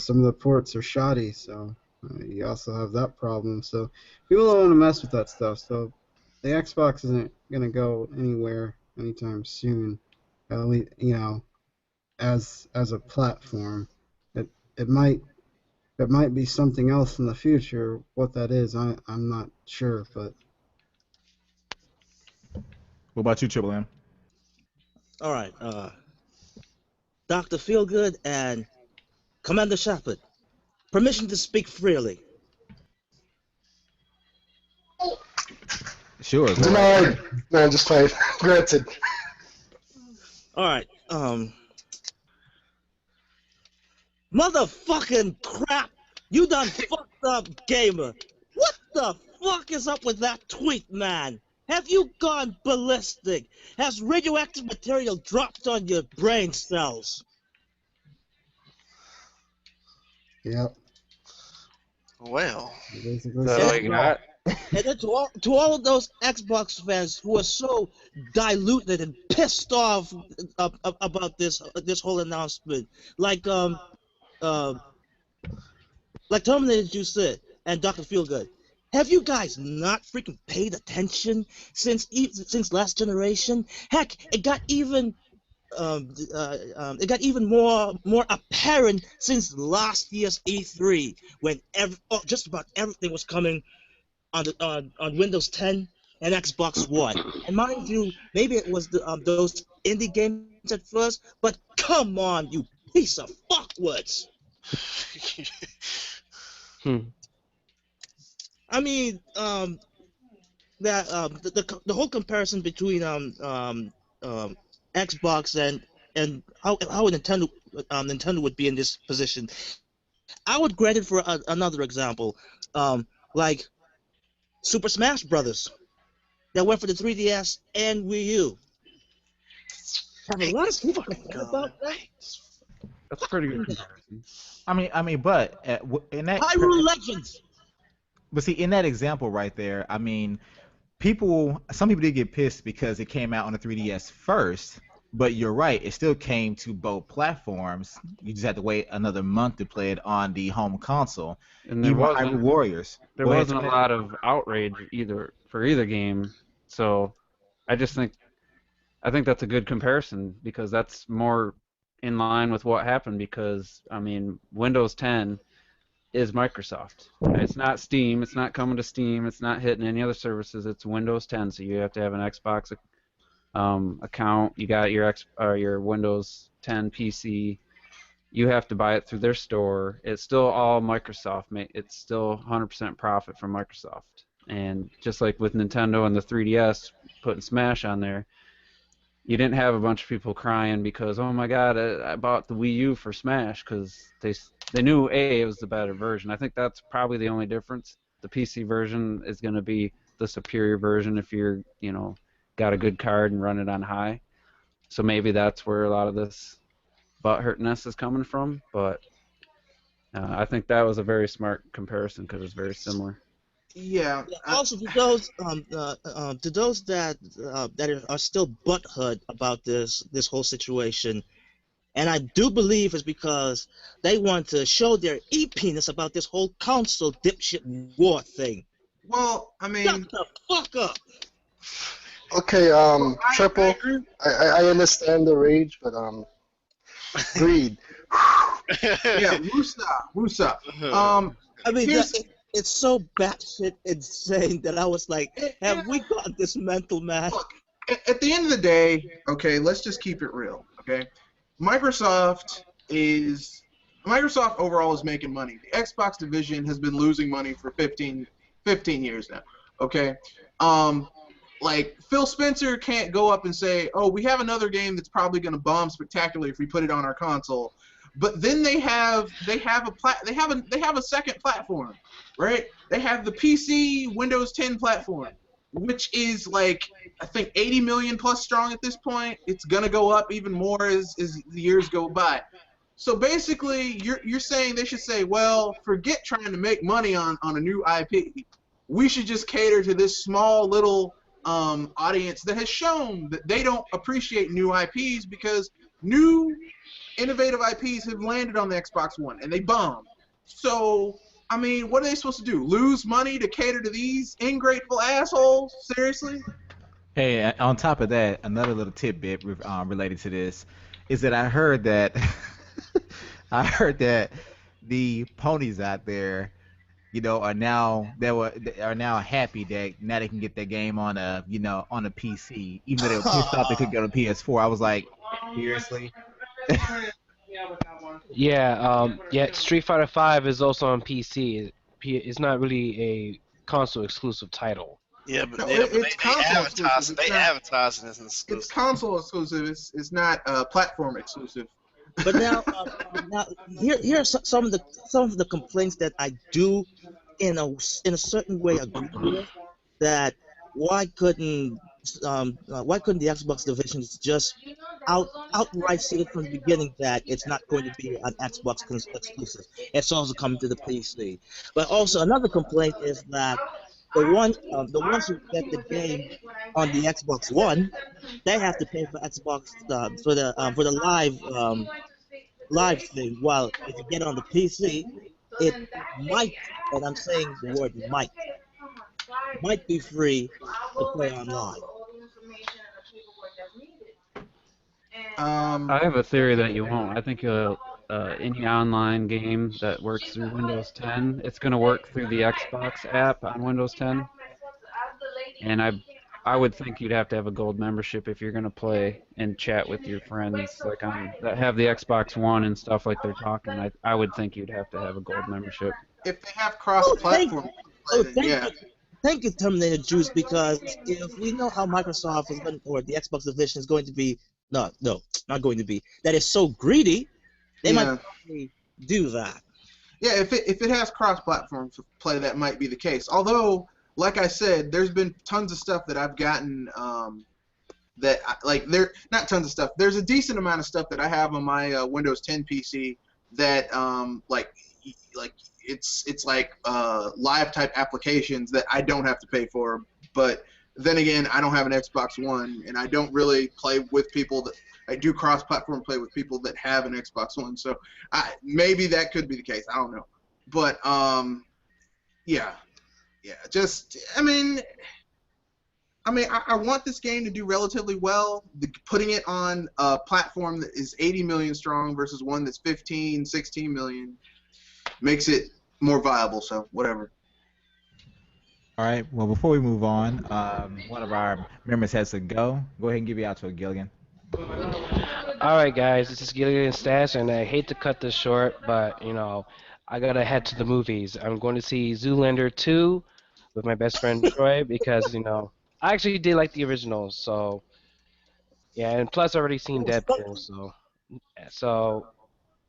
some of the ports are shoddy. So you also have that problem. So people don't want to mess with that stuff. So the Xbox isn't going to go anywhere anytime soon. At least, as a platform, it might be something else in the future. What that is, I'm not sure. But What about you, Triple M? All right. Dr. Feelgood and Commander Shepherd. Permission to speak freely. Sure. Go ahead. Denied. No, I'm just playing. Granted. All right. Motherfucking crap! You done fucked up, gamer. What the fuck is up with that tweet, man? Have you gone ballistic? Has radioactive material dropped on your brain cells? Yep. Well, Basically, That's all you got? And then to all of those Xbox fans who are so diluted and pissed off about this whole announcement, like Terminator Juice said and DrFeelGood, have you guys not freaking paid attention since last generation? Heck, it got even more apparent since last year's E3 when just about everything was coming on Windows 10 and Xbox One. And mind you, maybe it was those indie games at first, but come on, you piece of fuckwords! I mean, the whole comparison between Xbox and how Nintendo would be in this position, I would grant it for another example, like Super Smash Brothers that went for the 3DS and Wii U. Have a lot of people complain about that. That's a pretty good comparison. I mean, but in that Hyrule Legends. But see, in that example right there, I mean, some people did get pissed because it came out on the 3DS first, but you're right, it still came to both platforms. You just had to wait another month to play it on the home console. And there Even wasn't, Hyrule Warriors. there Go ahead, wasn't a Tony. lot of outrage for either game, so I think that's a good comparison because that's more in line with what happened because, I mean, Windows 10 is Microsoft. It's not Steam. It's not coming to Steam. It's not hitting any other services. It's Windows 10, so you have to have an Xbox account. You got your Windows 10 PC. You have to buy it through their store. It's still all Microsoft. It's still 100% profit from Microsoft. And just like with Nintendo and the 3DS putting Smash on there, you didn't have a bunch of people crying because, oh my God, I bought the Wii U for Smash because they knew it was the better version. I think that's probably the only difference. The PC version is going to be the superior version if you're, got a good card and run it on high. So maybe that's where a lot of this butthurtness is coming from. But I think that was a very smart comparison because it's very similar. Yeah. Also, to those that are still butthurt about this whole situation, and I do believe it's because they want to show their e-penis about this whole console dipshit war thing. Well, I mean, Shut the fuck up. Okay, Triple, I understand the rage, but greed. yeah, Wusa. I mean, Here's- it's so batshit insane that I was like, have we got this mental, man? Look, at the end of the day, okay, let's just keep it real, okay? Microsoft overall is making money. The Xbox division has been losing money for 15 years now, okay? Like, Phil Spencer can't go up and say, oh, we have another game that's probably going to bomb spectacularly if we put it on our console. But then they have a second platform, right? They have the PC Windows 10 platform, which is like I think 80 million plus strong at this point. It's gonna go up even more as the years go by. So basically, you're saying they should say, well, forget trying to make money on a new IP. We should just cater to this small little audience that has shown that they don't appreciate new IPs because new innovative IPs have landed on the Xbox One and they bombed. So, I mean, what are they supposed to do? Lose money to cater to these ingrateful assholes? Seriously? Hey, on top of that, another little tidbit related to this is that I heard that the ponies out there, are now happy that now they can get their game on a PC, even though they were pissed off they couldn't get on PS4. I was like, seriously? Yeah. Street Fighter 5 is also on PC. It's not really a console exclusive title. Yeah, but No, yeah, but it's console exclusive. they It's not. advertising as an It's exclusive. console exclusive. It's not platform exclusive. But now here are some of the complaints that I do in a certain way agree with. That why couldn't the Xbox divisions just outright say it from the beginning that it's not going to be an Xbox exclusive. It's also coming to the PC. But also another complaint is that the ones who get the game on the Xbox One, they have to pay for Xbox for the live thing. While if you get it on the PC, it might, and I'm saying the word might be free to play online. I have a theory that you won't. I think any online game that works through Windows 10, it's going to work through the Xbox app on Windows 10. And I would think you'd have to have a gold membership if you're going to play and chat with your friends like that have the Xbox One and stuff like they're talking. I would think you'd have to have a gold membership. If they have cross-platform, yeah. Thank you, Terminator Juice, because if we know how Microsoft is going, or the Xbox division is going to be, no, not going to be, that is so greedy, they might actually do that. Yeah, if it has cross-platform play, that might be the case. Although, like I said, there's been tons of stuff that I've gotten not tons of stuff. There's a decent amount of stuff that I have on my Windows 10 PC that it's like live type applications that I don't have to pay for. But then again, I don't have an Xbox One, and I don't really play with people that I do cross-platform play with people that have an Xbox One. So maybe that could be the case. I don't know. But yeah. Just I want this game to do relatively well. Putting it on a platform that is 80 million strong versus one that's 15, 16 million makes it more viable. So whatever. All right. Well, before we move on, one of our members has to go. Go ahead and give you out to Gilligan. All right, guys. This is Gilligan Stash, and I hate to cut this short, but I gotta head to the movies. I'm going to see Zoolander 2 with my best friend Troy because I actually did like the original. So yeah, and plus I already seen Deadpool. So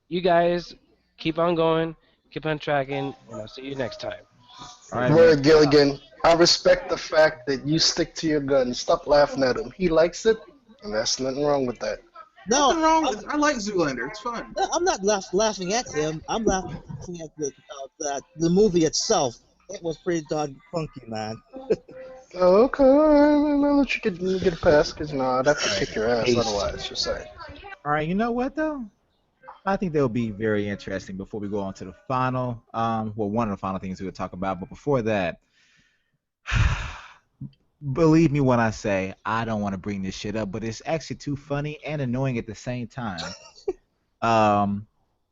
you guys keep on going, keep on tracking, and I'll see you next time. All right, Word, Gilligan. I respect the fact that you stick to your gun. Stop laughing at him. He likes it, and there's nothing wrong with that. No, Nothing wrong with I like Zoolander. It's fun. I'm not laughing at him. I'm laughing at the movie itself. It was pretty darn funky, man. Okay, I'll let you get a pass, because I'd have to kick your ass otherwise. Just saying. All right. You know what though? I think they'll be very interesting before we go on to the final. One of the final things we would talk about. But before that, believe me when I say I don't want to bring this shit up, but it's actually too funny and annoying at the same time.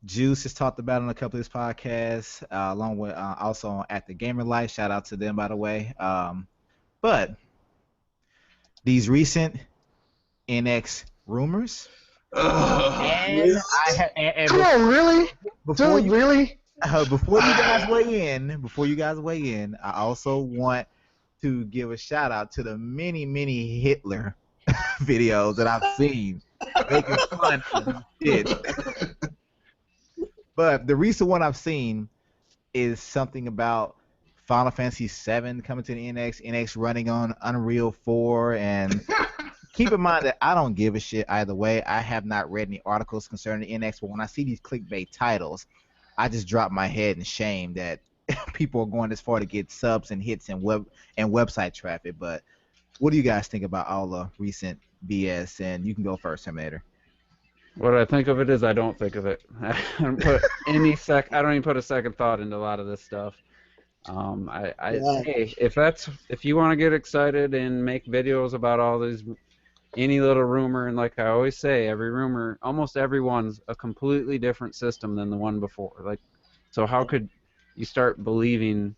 Juice has talked about it on a couple of his podcasts, along with also at the Gamer Life. Shout out to them, by the way. But these recent NX rumors. Come on, really? Really? Before you guys weigh in, I also want to give a shout out to the many Hitler videos that I've seen making fun of shit. But the recent one I've seen is something about Final Fantasy VII coming to the NX running on Unreal 4, and keep in mind that I don't give a shit either way. I have not read any articles concerning the NX, but when I see these clickbait titles, I just drop my head in shame that people are going this far to get subs and hits and website traffic. But what do you guys think about all the recent BS? And you can go first, Terminator. What I think of it is I don't think of it. I don't even put a second thought into a lot of this stuff. Hey, if you want to get excited and make videos about all these, any little rumor, and like I always say, every rumor, almost everyone's a completely different system than the one before. So how could you start believing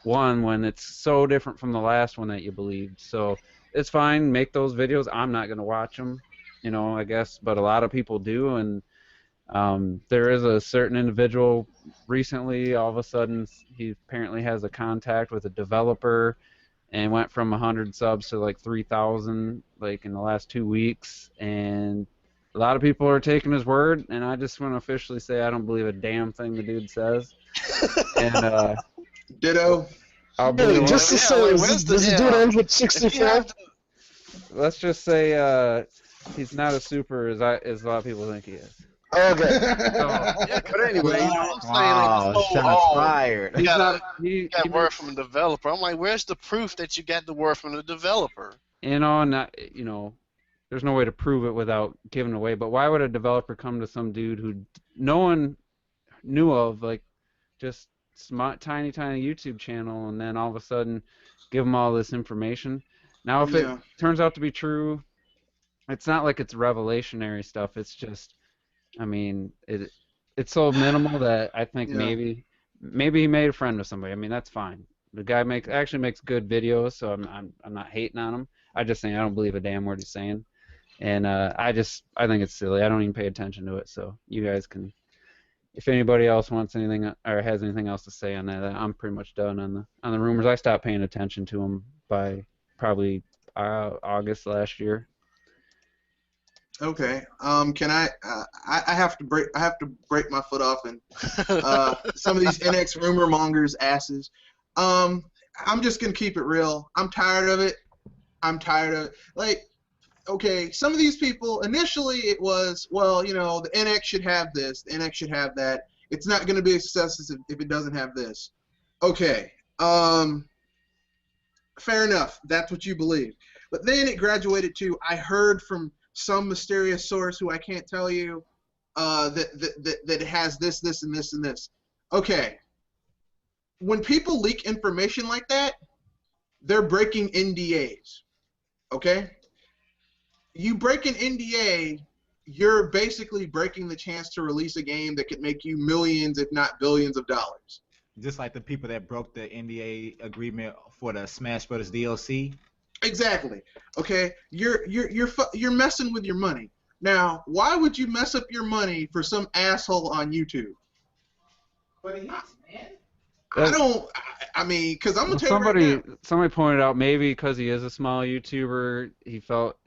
one when it's so different from the last one that you believed? So it's fine, make those videos. I'm not gonna watch them, I guess, but a lot of people do, and There is a certain individual recently, all of a sudden, he apparently has a contact with a developer and went from 100 subs to like 3,000 like in the last 2 weeks. And a lot of people are taking his word, and I just want to officially say I don't believe a damn thing the dude says. And Ditto. I'll Hey, believe just to yeah, say, like, does where's the the- dude yeah. end with If you 64? have let's just say he's not as super as a lot of people think he is. Okay. Yeah, but anyway, you know what I'm saying? Wow, Like, this whole, shots fired. you got He word from the developer. I'm like, where's the proof that you got the word from the developer? there's no way to prove it without giving away. But why would a developer come to some dude who no one knew of, like just tiny YouTube channel, and then all of a sudden give him all this information? Now, if it turns out to be true, it's not like it's revelationary stuff. It's just, I mean, it's so minimal that I think maybe he made a friend with somebody. I mean, that's fine. The guy actually makes good videos, so I'm not hating on him. I just saying I don't believe a damn word he's saying, and I think it's silly. I don't even pay attention to it. So you guys can, if anybody else wants anything or has anything else to say on that, I'm pretty much done on the rumors. I stopped paying attention to them by probably August last year. Okay. Can I have to break my foot off and some of these NX rumor mongers' asses. I'm just gonna keep it real. I'm tired of it. Like, okay, some of these people initially it was, well, you know, the NX should have this, the NX should have that. It's not gonna be a success if it doesn't have this. Okay. Fair enough. That's what you believe. But then it graduated to, I heard from some mysterious source who I can't tell you that it has this, this, and this, and this. Okay. When people leak information like that, they're breaking NDAs. Okay? You break an NDA, you're basically breaking the chance to release a game that could make you millions, if not billions of dollars. Just like the people that broke the NDA agreement for the Smash Brothers DLC. Exactly. Okay, you're messing with your money. Now, why would you mess up your money for some asshole on YouTube? But it is, man. I mean, because I'm gonna tell you right now. Somebody pointed out maybe because he is a small YouTuber, he felt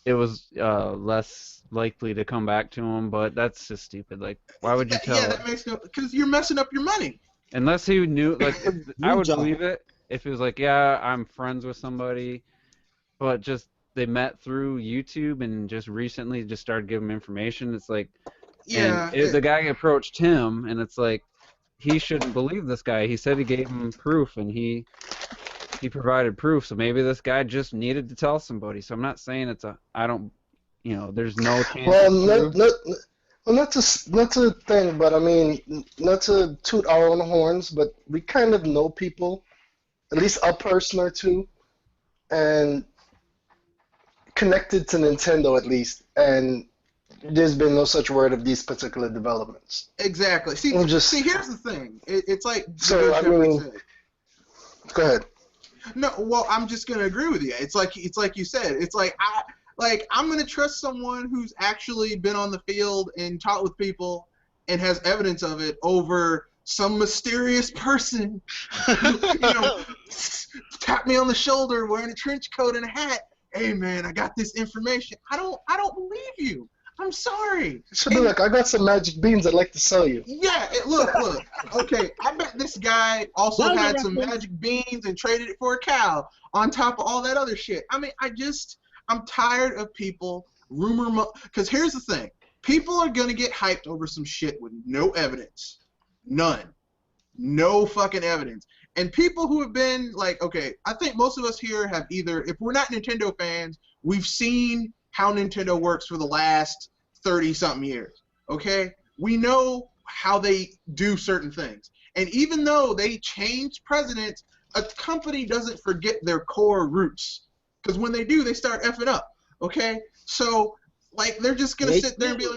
it was less likely to come back to him. But that's just stupid. Like, why would you tell? Yeah, that makes no. Because you're messing up your money. Unless he knew, like, I would believe it if it was like, yeah, I'm friends with somebody, but just they met through YouTube and just recently just started giving him information. It's like, the guy approached him, and it's like, he shouldn't believe this guy. He said he gave him proof, and he provided proof. So maybe this guy just needed to tell somebody. So I'm not saying there's no chance. Well, not to thing, but I mean, not to toot our own horns, but we kind of know people, at least a person or two, and connected to Nintendo at least, and there's been no such word of these particular developments. Exactly. See, here's the thing. It's like so. I mean, go ahead. No, well, I'm just gonna agree with you. It's like you said. It's like I'm gonna trust someone who's actually been on the field and talked with people and has evidence of it over some mysterious person who, tapped me on the shoulder wearing a trench coat and a hat. Hey man, I got this information. I don't believe you. I'm sorry. It should be like, I got some magic beans I'd like to sell you. Yeah, look. Okay, I bet this guy also had some magic beans and traded it for a cow on top of all that other shit. I mean, I'm tired of people because here's the thing. People are going to get hyped over some shit with no evidence. None. No fucking evidence. And people who have been like, okay, I think most of us here have either, if we're not Nintendo fans, we've seen how Nintendo works for the last 30-something years, okay? We know how they do certain things. And even though they change presidents, a company doesn't forget their core roots. Because when they do, they start effing up, okay? So, like, they're just going to sit there and be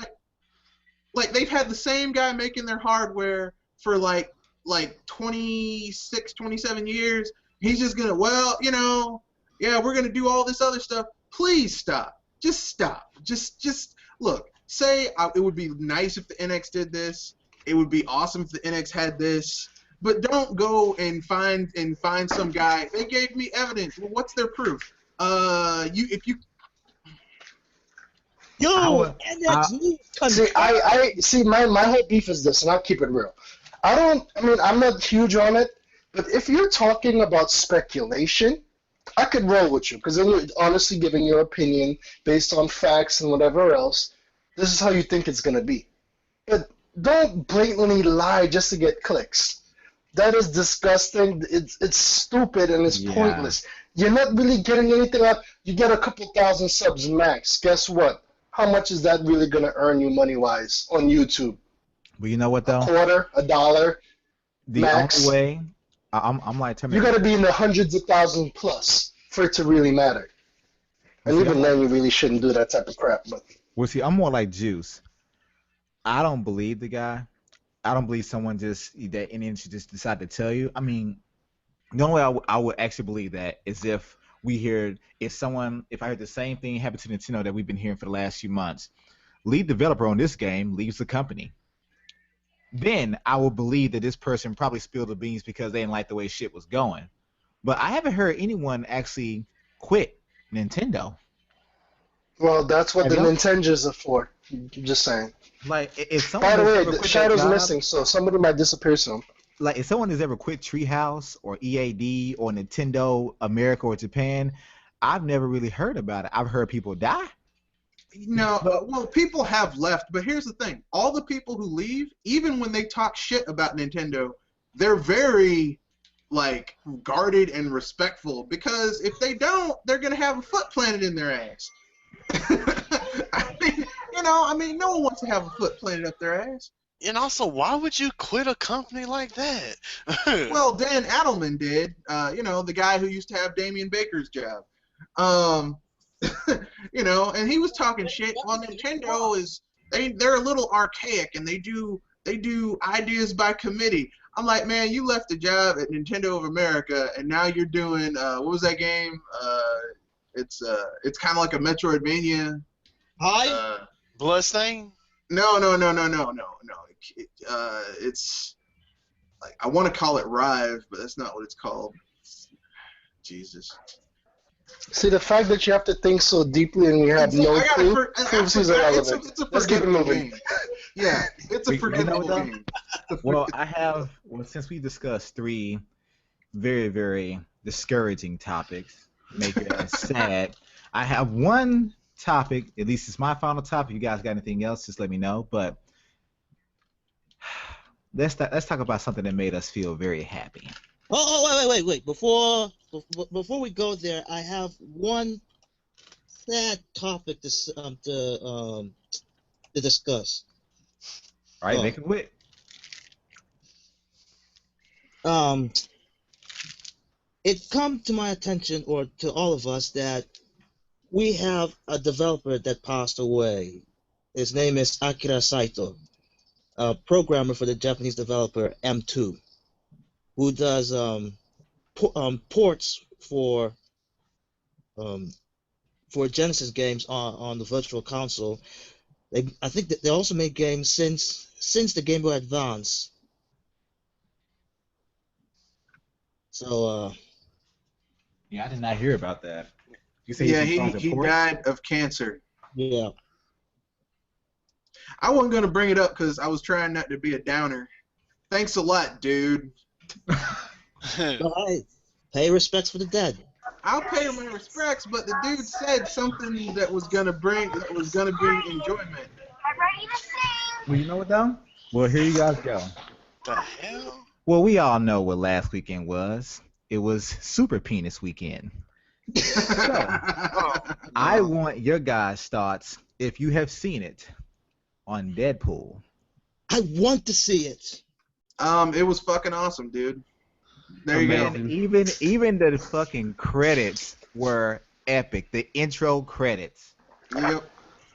like, they've had the same guy making their hardware for, like 26, 27 years. He's just going to, we're going to do all this other stuff. Please stop. Just stop. Just look, say it would be nice if the NX did this. It would be awesome if the NX had this. But don't go and find some guy. They gave me evidence. Well, what's their proof? Yo, NX news See, my whole beef is this, and I'll keep it real. I'm not huge on it, but if you're talking about speculation, I could roll with you, because then you're honestly giving your opinion based on facts and whatever else. This is how you think it's going to be. But don't blatantly lie just to get clicks. That is disgusting. It's stupid and it's pointless. You're not really getting anything out. You get a couple thousand subs max. Guess what? How much is that really going to earn you money-wise on YouTube? Well, you know what, though? A quarter, $1, the max. only way, I'm like Terminator. You got to be in the hundreds of thousands plus for it to really matter. And even then, you really shouldn't do that type of crap. But well, see, I'm more like Juice. I don't believe the guy. I don't believe someone that Indian should just decide to tell you. I mean, the only way I would actually believe that is if I heard the same thing happen to Nintendo that we've been hearing for the last few months. Lead developer on this game leaves the company. Then I will believe that this person probably spilled the beans because they didn't like the way shit was going. But I haven't heard anyone actually quit Nintendo. well, that's what the Nintendos are for. I'm just saying. Like, if someone By the way, ever the quit Shadow's that job, missing, so somebody might disappear soon. like if someone has ever quit Treehouse or EAD or Nintendo America or Japan, I've never really heard about it. I've heard people die. No, well, people have left, but here's the thing. All the people who leave, even when they talk shit about Nintendo, they're very, like, guarded and respectful, because if they don't, they're going to have a foot planted in their ass. I mean, no one wants to have a foot planted up their ass. And also, why would you quit a company like that? Well, Dan Adelman did, the guy who used to have Damian Baker's job. And he was talking shit. Well, Nintendo they're a little archaic, and they do ideas by committee. I'm like, man, you left a job at Nintendo of America, and now you're doing what was that game? It's kind of like a Metroidvania. Hi. Bloodstain? No. It's like, I want to call it Rive, but that's not what it's called. Jesus. See, the fact that you have to think so deeply and you have no clue proves he's irrelevant. Let's keep it moving. Yeah, it's a forgettable game. Well, since we discussed 3 very, very discouraging topics, making us sad, I have one topic, at least it's my final topic. If you guys got anything else, just let me know. But let's talk about something that made us feel very happy. Wait. Before we go there, I have one sad topic to discuss. All right, make it quick. It come to my attention, or to all of us, that we have a developer that passed away. His name is Akira Saito, a programmer for the Japanese developer M2, who does ports for Genesis games on the Virtual Console. I think that they also made games since the Game Boy Advance. So yeah, I did not hear about that. You say he died of cancer. Yeah. I wasn't gonna bring it up because I was trying not to be a downer. Thanks a lot, dude. Right. Pay respects for the dead. I'll pay my respects, but the dude said something that was gonna bring enjoyment. Well, you know what though? Well, here you guys go. The hell? Well, we all know what last weekend was. It was Super Penis Weekend. So, I want your guys' thoughts if you have seen it on Deadpool. I want to see it. It was fucking awesome, dude. There you go. Even the fucking credits were epic. The intro credits. Yep.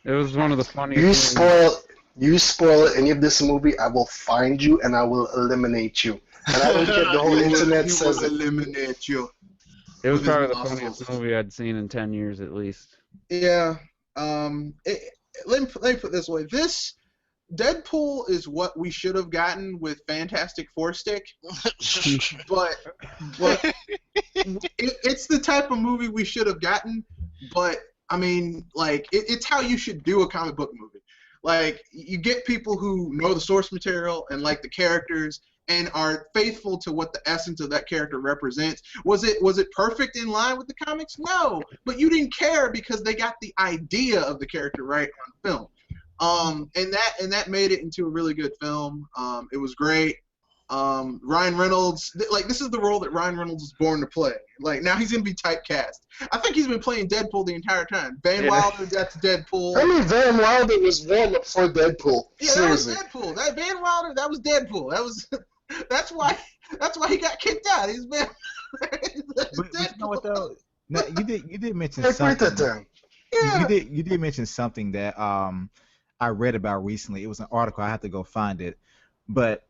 It was one of the funniest things. You spoil any of this movie, I will find you and I will eliminate you. And I don't care if the whole internet says it. Eliminate you. It was with probably his the funniest movie I'd seen in 10 years at least. Yeah. let me put it this way. This Deadpool is what we should have gotten with Fantastic Four stick, but it's the type of movie we should have gotten. But I mean, like it's how you should do a comic book movie. Like you get people who know the source material and like the characters and are faithful to what the essence of that character represents. Was it perfect in line with the comics? No, but you didn't care because they got the idea of the character right on film. And that made it into a really good film. It was great. Ryan Reynolds, this is the role that Ryan Reynolds was born to play. Like now he's gonna be typecast. I think he's been playing Deadpool the entire time. Van Wilder, that's Deadpool. I mean, Van Wilder was born before Deadpool. Yeah, Seriously. that was Deadpool. That Van Wilder, that was Deadpool. That's why he got kicked out. He's been. But you know what though? No, you did mention Write something. that down. Yeah. You did mention something that I read about recently. It was an article. I have to go find it, but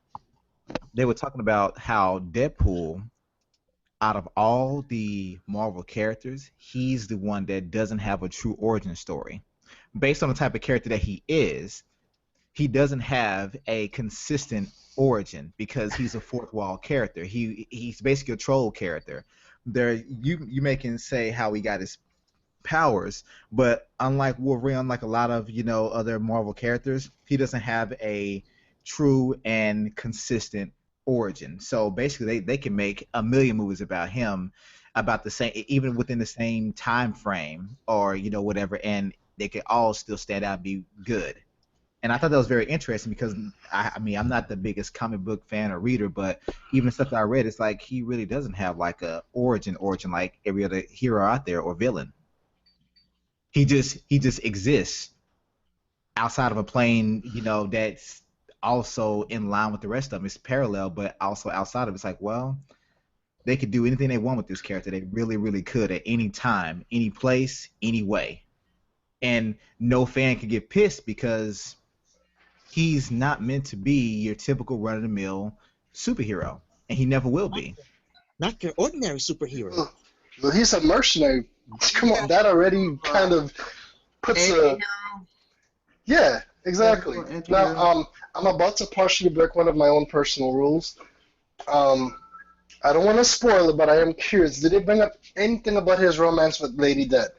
they were talking about how Deadpool, out of all the Marvel characters, he's the one that doesn't have a true origin story. Based on the type of character that he is, he doesn't have a consistent origin because he's a fourth wall character. He's basically a troll character. You can say how he got his powers, but unlike Wolverine, unlike a lot of other Marvel characters, he doesn't have a true and consistent origin. So basically, they can make a million movies about him, about the same, even within the same time frame, or whatever, and they could all still stand out and be good. And I thought that was very interesting because I mean I'm not the biggest comic book fan or reader, but even the stuff that I read, it's like he really doesn't have like a origin like every other hero out there or villain. He just exists outside of a plane, that's also in line with the rest of them. It's parallel, but also outside of it. It's like, well, they could do anything they want with this character. They really, really could at any time, any place, any way. And no fan could get pissed because he's not meant to be your typical run-of-the-mill superhero, and he never will be. Not your ordinary superhero. Well, he's a mercenary. Come on, that already kind of puts a... Yeah, exactly. Now, I'm about to partially break one of my own personal rules. I don't want to spoil it, but I am curious. Did they bring up anything about his romance with Lady Death?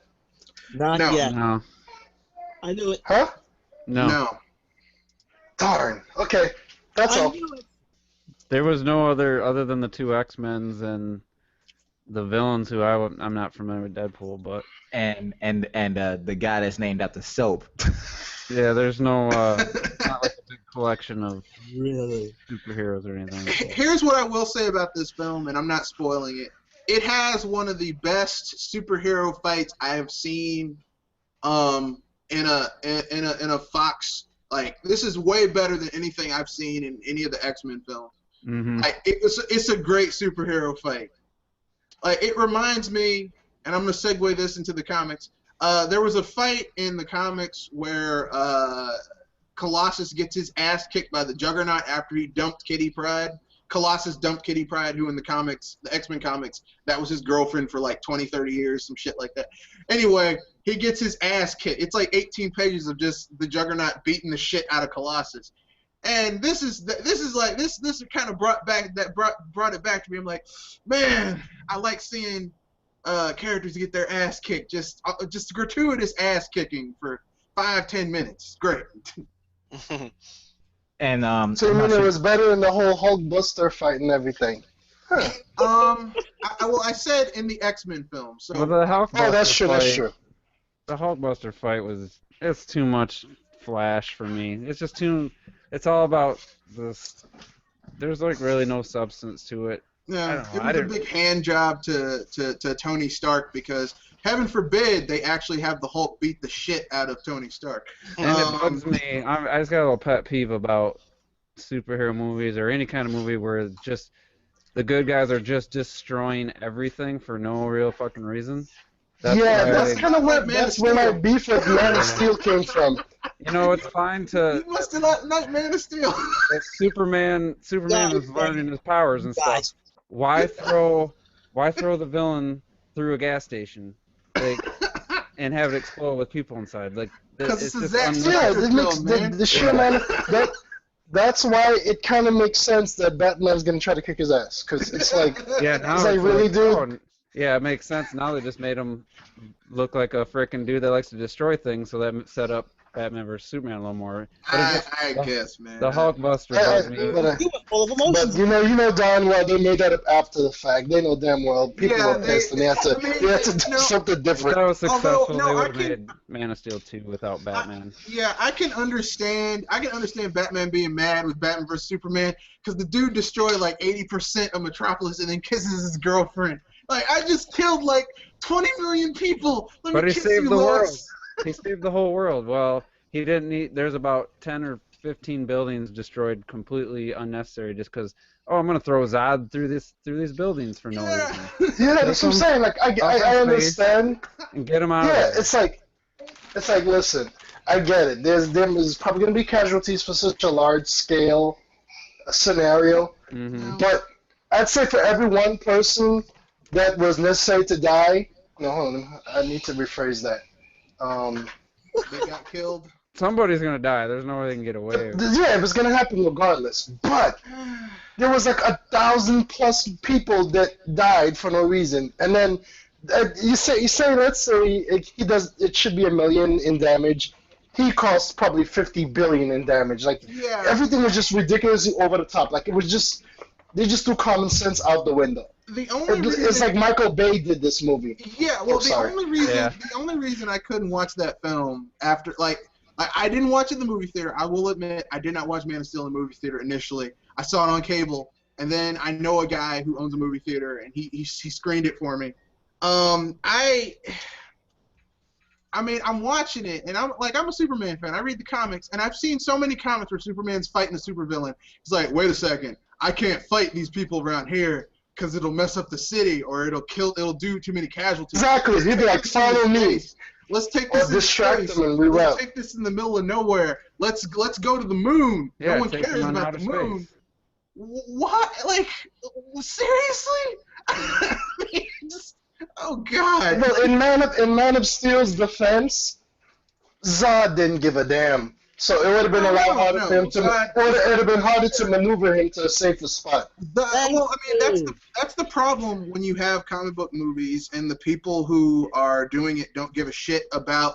Not No. yet. No. I knew it. Huh? No. Darn. Okay, that's I all. knew it. There was no other than the two X-Men's and the villains who I'm not familiar with Deadpool, but And the guy that's named after soap. yeah, there's no not like a big collection of Really? superheroes or anything. Here's what I will say about this film, and I'm not spoiling it. It has one of the best superhero fights I have seen in a Fox. Like, this is way better than anything I've seen in any of the X-Men films. Mm-hmm. Like, it's a great superhero fight. Like, it reminds me, and I'm gonna segue this into the comics. There was a fight in the comics where Colossus gets his ass kicked by the Juggernaut after he dumped Kitty Pryde. Colossus dumped Kitty Pryde, who in the comics, the X-Men comics, that was his girlfriend for like 20, 30 years, some shit like that. Anyway, he gets his ass kicked. It's like 18 pages of just the Juggernaut beating the shit out of Colossus. And this kind of brought it back to me. I'm like, man, I like seeing characters get their ass kicked, just gratuitous ass kicking for 5-10 minutes. Great. And So you mean it was better than the whole Hulkbuster fight and everything? Huh. I said in the X-Men film. So Well, the Hulkbuster Oh, that's true. fight, That's true. The Hulkbuster fight it's too much Flash for me. It's just too. It's all about this. There's like really no substance to it. yeah, I don't know, it was a big hand job to Tony Stark because heaven forbid they actually have the Hulk beat the shit out of Tony Stark. And it bugs me. I just got a little pet peeve about superhero movies or any kind of movie where it's just the good guys are just destroying everything for no real fucking reason. That's kind of where my beef with Man of Steel came from. You know, it's fine to. You must have not liked Man of Steel. If Superman is learning his powers and stuff. Guys. Why throw the villain through a gas station? Like, and have it explode with people inside. Like, Because it's it's a just Zack Yeah, Snyder it makes film, man. the sheer amount of that's why it kind of makes sense that Batman's gonna try to kick his ass, because it's like, Yeah, now it's like, it's really, like, dude? oh, yeah, it makes sense. Now they just made him look like a freaking dude that likes to destroy things, so that set up Batman vs Superman a little more. But it's just, I guess, man. the Hulkbuster I- bugs me. You were full of But emotions. you know darn well they made that up after the fact. They know damn well people Yeah, were pissed and they had to do something If different. that was successful, Although, no, they I would have can- made Man of Steel 2 without Batman. Yeah, I can understand Batman being mad with Batman vs Superman because the dude destroyed like 80% of Metropolis and then kisses his girlfriend. Like, I just killed like 20 million people. Let But me he kiss saved you, the world. Lois. He saved the whole world. Well, he didn't need. There's about 10 or 15 buildings destroyed completely unnecessary just because. Oh, I'm gonna throw Zod through these buildings for no reason Yeah, that's what I'm saying. Like I understand. and get him out of Yeah, there. it's like listen, I get it. There's probably gonna be casualties for such a large scale scenario, Mm-hmm. but I'd say for every one person that was necessary to die. No, hold on. I need to rephrase that. They got killed. Somebody's gonna die. There's no way they can get away. Yeah, it was gonna happen regardless. But there was like 1,000+ people that died for no reason, and then you say let's say it should be $1 million in damage. He cost probably $50 billion in damage. Like Yeah. everything was just ridiculously over the top. Like it was just they just threw common sense out the window. The only reason, It's like Michael Bay did this movie. yeah, well, Oh, sorry. the only reason I couldn't watch that film after, like, I didn't watch it in the movie theater. I will admit, I did not watch Man of Steel in the movie theater initially. I saw it on cable, and then I know a guy who owns a movie theater, and he screened it for me. I mean, I'm watching it, and I'm a Superman fan. I read the comics, and I've seen so many comics where Superman's fighting a supervillain. It's like, wait a second, I can't fight these people around here because it'll mess up the city or it'll do too many casualties. Exactly. He'd be like, follow me. Let's take Or this in distract space. them and reroute. Let's take this in the middle of nowhere. Let's go to the moon. Yeah, no one take them cares on about outer the moon. space. What? Like, seriously? I mean, oh God. Well, in Man of Steel's defense, Zod didn't give a damn. So it would have been a lot harder for him to. Zod- It would have been harder to maneuver him to a safer spot. Well, I mean, that's the problem when you have comic book movies and the people who are doing it don't give a shit about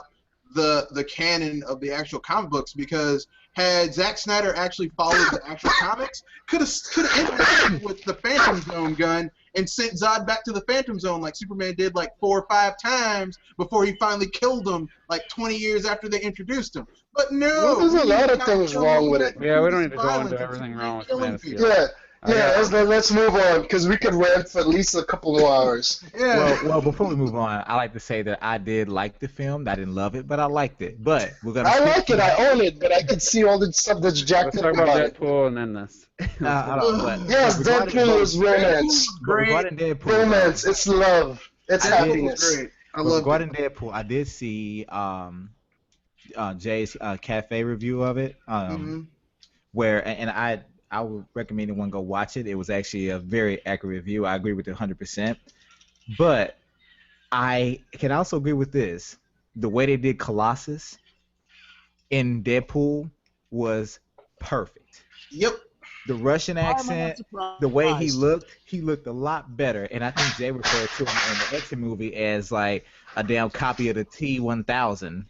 the canon of the actual comic books, because had Zack Snyder actually followed the actual comics, could have ended with the Phantom Zone gun and sent Zod back to the Phantom Zone like Superman did like 4 or 5 times before he finally killed him like 20 years after they introduced him. But no, Well, there's a lot of things wrong with it. Yeah, we don't need to go Violence into and everything Superman wrong with killing Man of people. Steel. Yeah, let's move on, because we could rant for at least a couple more hours. Yeah. Well, before we move on, I like to say that I did like the film. I didn't love it, but I liked it. But we're gonna. I like it, I own it, but I can see all the stuff that's jacked Let's up talk about about it. Deadpool and then this. I don't know, but Yes, regarding- Deadpool is romance. but regarding Deadpool, Romance, it's love. It's I did- happiness. Great. I but love regarding Deadpool, I did see Jay's cafe review of it, where and I would recommend anyone go watch it. It was actually a very accurate review. I agree with it 100%. But I can also agree with this: the way they did Colossus in Deadpool was perfect. Yep. The Russian Why am I not accent, surprised? the way he looked a lot better. And I think Jay referred to him in the X movie as like a damn copy of the T-1000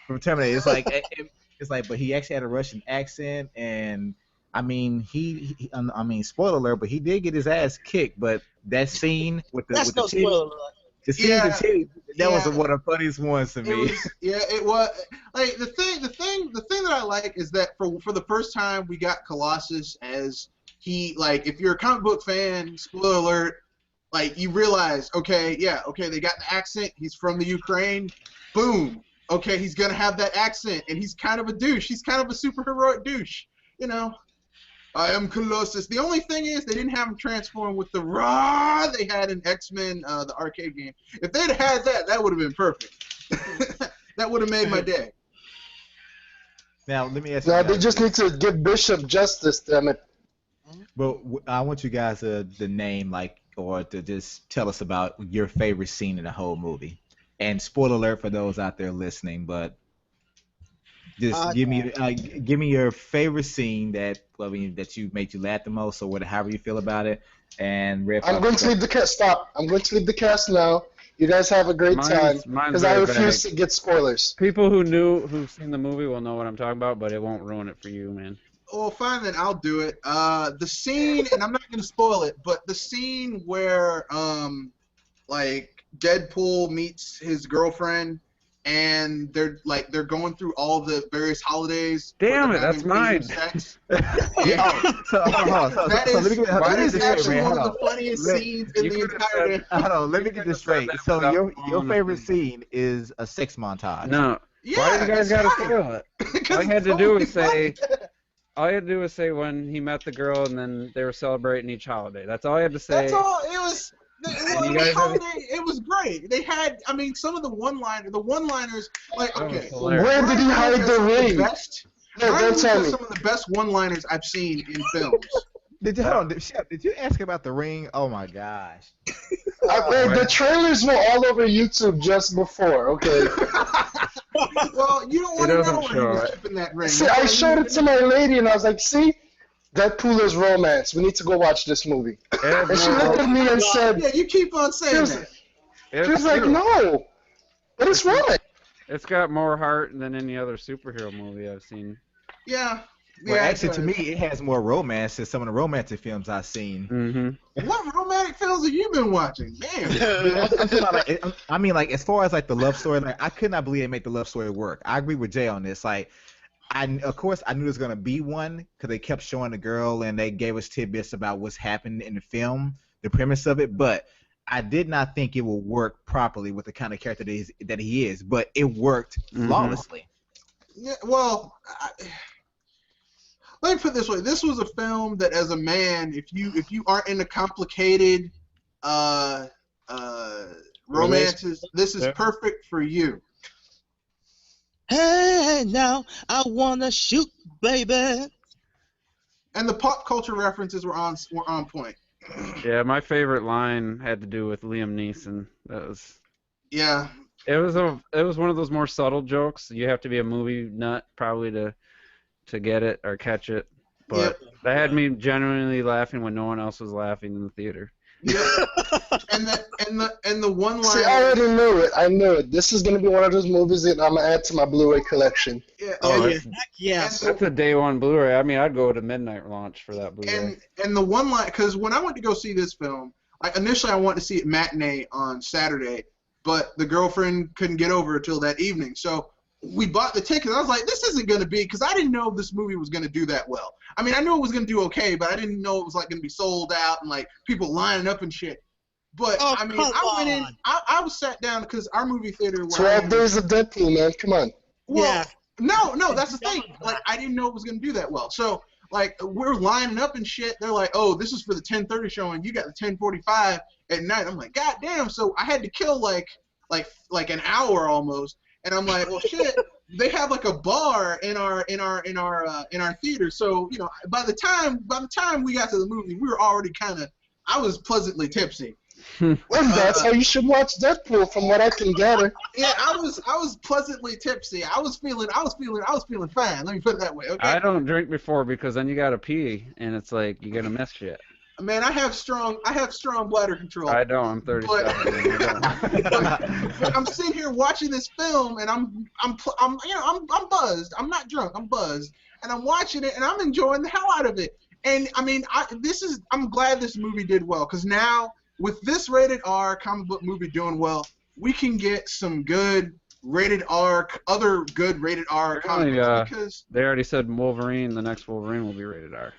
from Terminator. It's like, but he actually had a Russian accent, and I mean, I mean, spoiler alert, but he did get his ass kicked. But that scene with the That's with no the titty, spoiler alert. the scene with the titty, that was one of the funniest ones to me. It was like the thing that I like is that for the first time we got Colossus as he, like, if you're a comic book fan, spoiler alert, like you realize, okay, they got the accent, he's from the Ukraine, boom, okay, he's gonna have that accent, and he's kind of a douche, he's kind of a superheroic douche, you know. I am Colossus. The only thing is they didn't have him transform with the raw they had in X-Men, the arcade game. If they'd had that, that would have been perfect. That would have made my day. Now let me ask you. Now guys they just this. need to give Bishop justice, damn it. But I want you guys to name, like, or to just tell us about your favorite scene in the whole movie. And spoiler alert for those out there listening, but just give me your favorite scene that that made you laugh the most, or whatever, however you feel about it. And Red I'm going to leave the cast. Stop. I'm going to leave the cast now. You guys have a great time because I refuse to get spoilers. People who've seen the movie will know what I'm talking about, but it won't ruin it for you, man. Well, fine then. I'll do it. The scene, and I'm not going to spoil it, but the scene where like Deadpool meets his girlfriend, and they're going through all the various holidays. Damn it, that's mine. That is actually one of the funniest scenes in the entire. Hold on, let me get this straight. So your favorite scene is a sex montage. No. Yeah, why do you guys gotta spoil it? All you had to do was say. Funny. All you had to do was say when he met the girl and then they were celebrating each holiday. That's all you had to say. That's all. It was. It was great. They had, I mean, some of the one-liners, like, okay. Where did he hide the ring? No, don't tell me. Some of the best one-liners I've seen in films. Did you ask about the ring? Oh my gosh. The trailers were all over YouTube just before, okay? Well, you don't want to know when he was keeping that ring. See, I showed it to my lady and I was like, see? Deadpool is romance. We need to go watch this movie. And she looked at me and said... Yeah, you keep on saying that. She was like, no. What is wrong? It's got more heart than any other superhero movie I've seen. Yeah. Well, actually, to me, it has more romance than some of the romantic films I've seen. Mm-hmm. What romantic films have you been watching? Damn. I mean, like, as far as, like, the love story, like, I could not believe they made the love story work. I agree with Jay on this. Like, of course, I knew there was going to be one because they kept showing the girl and they gave us tidbits about what's happened in the film, the premise of it, but I did not think it would work properly with the kind of character that he is, but it worked flawlessly. Yeah, well, let me put it this way. This was a film that, as a man, if you aren't into complicated romances, this is perfect for you. Hey, now I wanna shoot, baby. And the pop culture references were on point. Yeah, my favorite line had to do with Liam Neeson. That was. Yeah. It was one of those more subtle jokes. You have to be a movie nut probably to get it or catch it. But that had me genuinely laughing when no one else was laughing in the theater. Yeah. and the one line. See, I already knew it. I knew it. This is gonna be one of those movies that I'm gonna add to my Blu-ray collection. Yeah. Heck yeah. That's a day one Blu-ray. I mean, I'd go to midnight launch for that Blu-ray. And the one line, because when I went to go see this film, initially I wanted to see it matinee on Saturday, but the girlfriend couldn't get over until that evening. So we bought the ticket. I was like, this isn't going to be, because I didn't know this movie was going to do that well. I mean, I knew it was going to do okay, but I didn't know it was like going to be sold out and like people lining up and shit. But I mean, I went in. I was sat down because our movie theater was 12 Days of Deadpool, man. Come on. Well, no, that's the thing. Like, I didn't know it was going to do that well. So, like, we're lining up and shit. They're like, oh, this is for the 10:30 showing. You got the 10:45 at night. I'm like, god damn. So I had to kill like an hour almost. And I'm like, well, shit. They have like a bar in our theater. So, you know, by the time we got to the movie, we were already I was pleasantly tipsy. Well, that's how you should watch Deadpool, from what I can gather. Yeah, I was pleasantly tipsy. I was feeling fine. Let me put it that way. Okay. I don't drink before because then you gotta pee and it's like you're gonna miss shit. Man, I have strong bladder control. I don't. I'm 37. But I'm sitting here watching this film and I'm buzzed. I'm not drunk. I'm buzzed, and I'm watching it and I'm enjoying the hell out of it. And I mean, I'm glad this movie did well, because now with this rated R comic book movie doing well, we can get some good other good rated R comic books, because they already said Wolverine. The next Wolverine will be rated R.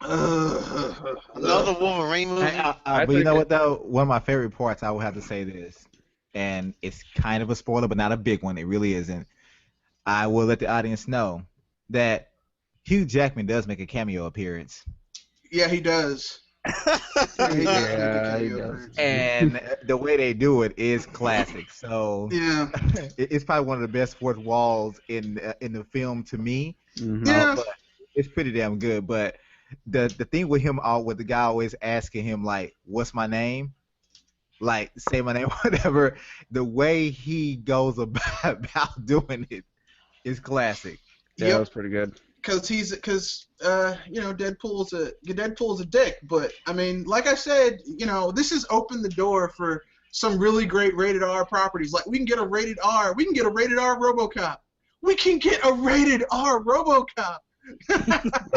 Another Wolverine movie. But you know what though? One of my favorite parts, I will have to say this, and it's kind of a spoiler, but not a big one. It really isn't. I will let the audience know that Hugh Jackman does make a cameo appearance. Yeah, he does. He does. And the way they do it is classic. So yeah, it's probably one of the best fourth walls in the film to me. Mm-hmm. Yeah, but it's pretty damn good. But the thing with him, with the guy always asking him like, "What's my name?" like say my name, whatever. The way he goes about doing it is classic. Yeah, that was pretty good. Because Deadpool's a dick, but I mean, like I said, this has opened the door for some really great rated R properties. Like we can get a rated R RoboCop. We can get a rated R RoboCop.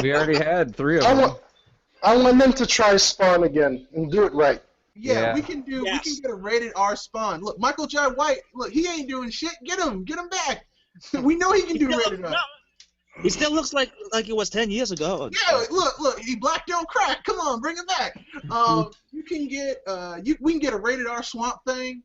We already had 3 of them. I want them to try Spawn again and do it right. Yeah, we can get a rated R Spawn. Look, Michael J. White, look, he ain't doing shit. Get him back. We know he can do rated R. No, he still looks like it was 10 years ago. Yeah, look, he black don't crack. Come on, bring him back. You can get we can get a rated R Swamp Thing.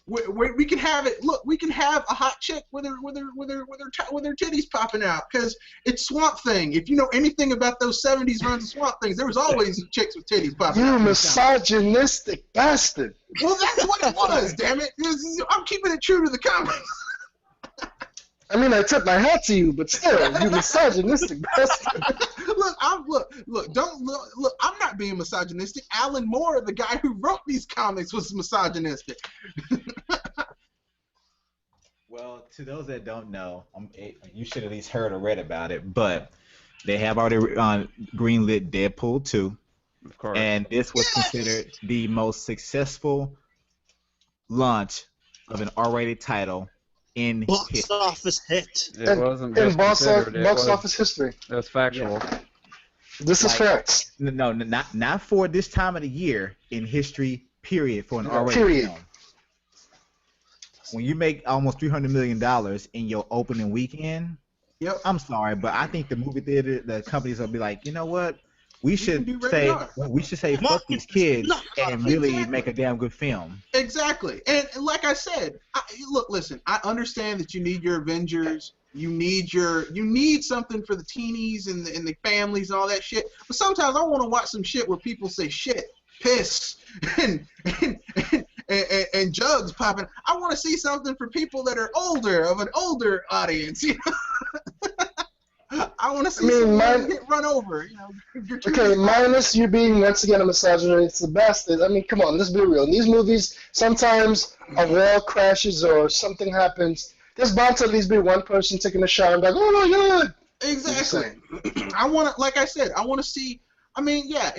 We can have it. Look, we can have a hot chick with her titties popping out because it's Swamp Thing. If you know anything about those 70s runs of Swamp Things, there was always chicks with titties popping out. You misogynistic bastard. Well, that's what it was. Damn it! I'm keeping it true to the comics. I mean, I tip my hat to you, but still, you misogynistic bastard. Look, I'm not being misogynistic. Alan Moore, the guy who wrote these comics, was misogynistic. Well, to those that don't know, you should at least heard or read about it, but they have already greenlit Deadpool 2. Of course. And this was considered the most successful launch of an R-rated title in box office hit. It wasn't in just box considered, office history. That's factual. Yeah. This is facts. No, not for this time of the year in history. Period for an R-rated Period. film. When you make almost $300 million in your opening weekend, I'm sorry, but I think the movie theater, the companies will be like, you know what? We should say fuck these kids and really make a damn good film. Exactly. And like I said, listen, I understand that you need your Avengers, you need something for the teenies and the families and all that shit. But sometimes I want to watch some shit where people say shit, piss, and jugs popping. I want to see something for people that are older, of an older audience, you know? I want to see someone get run over. Okay, minus you being once again a misogynist, the bastard. I mean, come on, let's be real. In these movies, sometimes a wall crashes or something happens. There's bound to at least be one person taking a shot and be like, oh my god. Exactly. I want to, like I said, I want to see. I mean, yeah.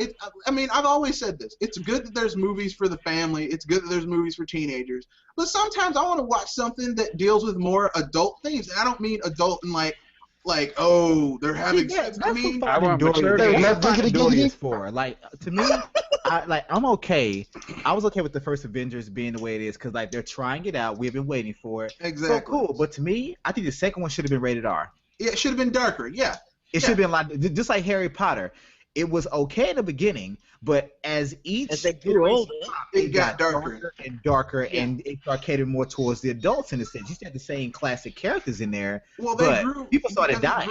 I've always said this. It's good that there's movies for the family. It's good that there's movies for teenagers. But sometimes I want to watch something that deals with more adult themes. And I don't mean adult in like, they're having sex. I mean, I want maturity. Is for. Like, to me, I'm okay. I was okay with the first Avengers being the way it is because, like, they're trying it out. We've been waiting for it. Exactly. So cool. But to me, I think the second one should have been rated R. Yeah, it should have been darker. Yeah. It should have been like, just like Harry Potter. It was okay in the beginning, but as they grew older, it got darker and darker, and it started catering more towards the adults in a sense. You still had the same classic characters in there, but people started dying.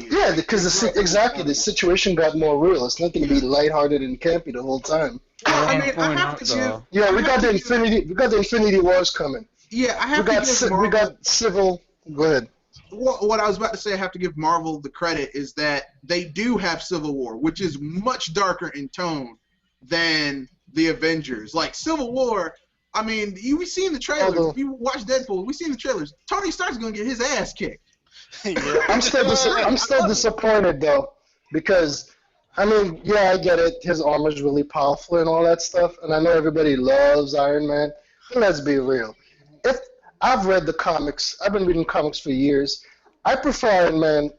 Yeah, because the situation got more real. It's not going to be lighthearted and campy the whole time. I mean, I have to give. Yeah, we got the Infinity Wars coming. Yeah, I have to give. We got Civil. Go ahead. What I was about to say, I have to give Marvel the credit, is that they do have Civil War, which is much darker in tone than the Avengers. Like, Civil War, I mean, we've seen the trailers. If you watch Deadpool, we've seen the trailers. Tony Stark's going to get his ass kicked. I'm still disappointed, though, because, I mean, yeah, I get it. His armor's really powerful and all that stuff, and I know everybody loves Iron Man, but let's be real. I've read the comics. I've been reading comics for years. I prefer Iron Man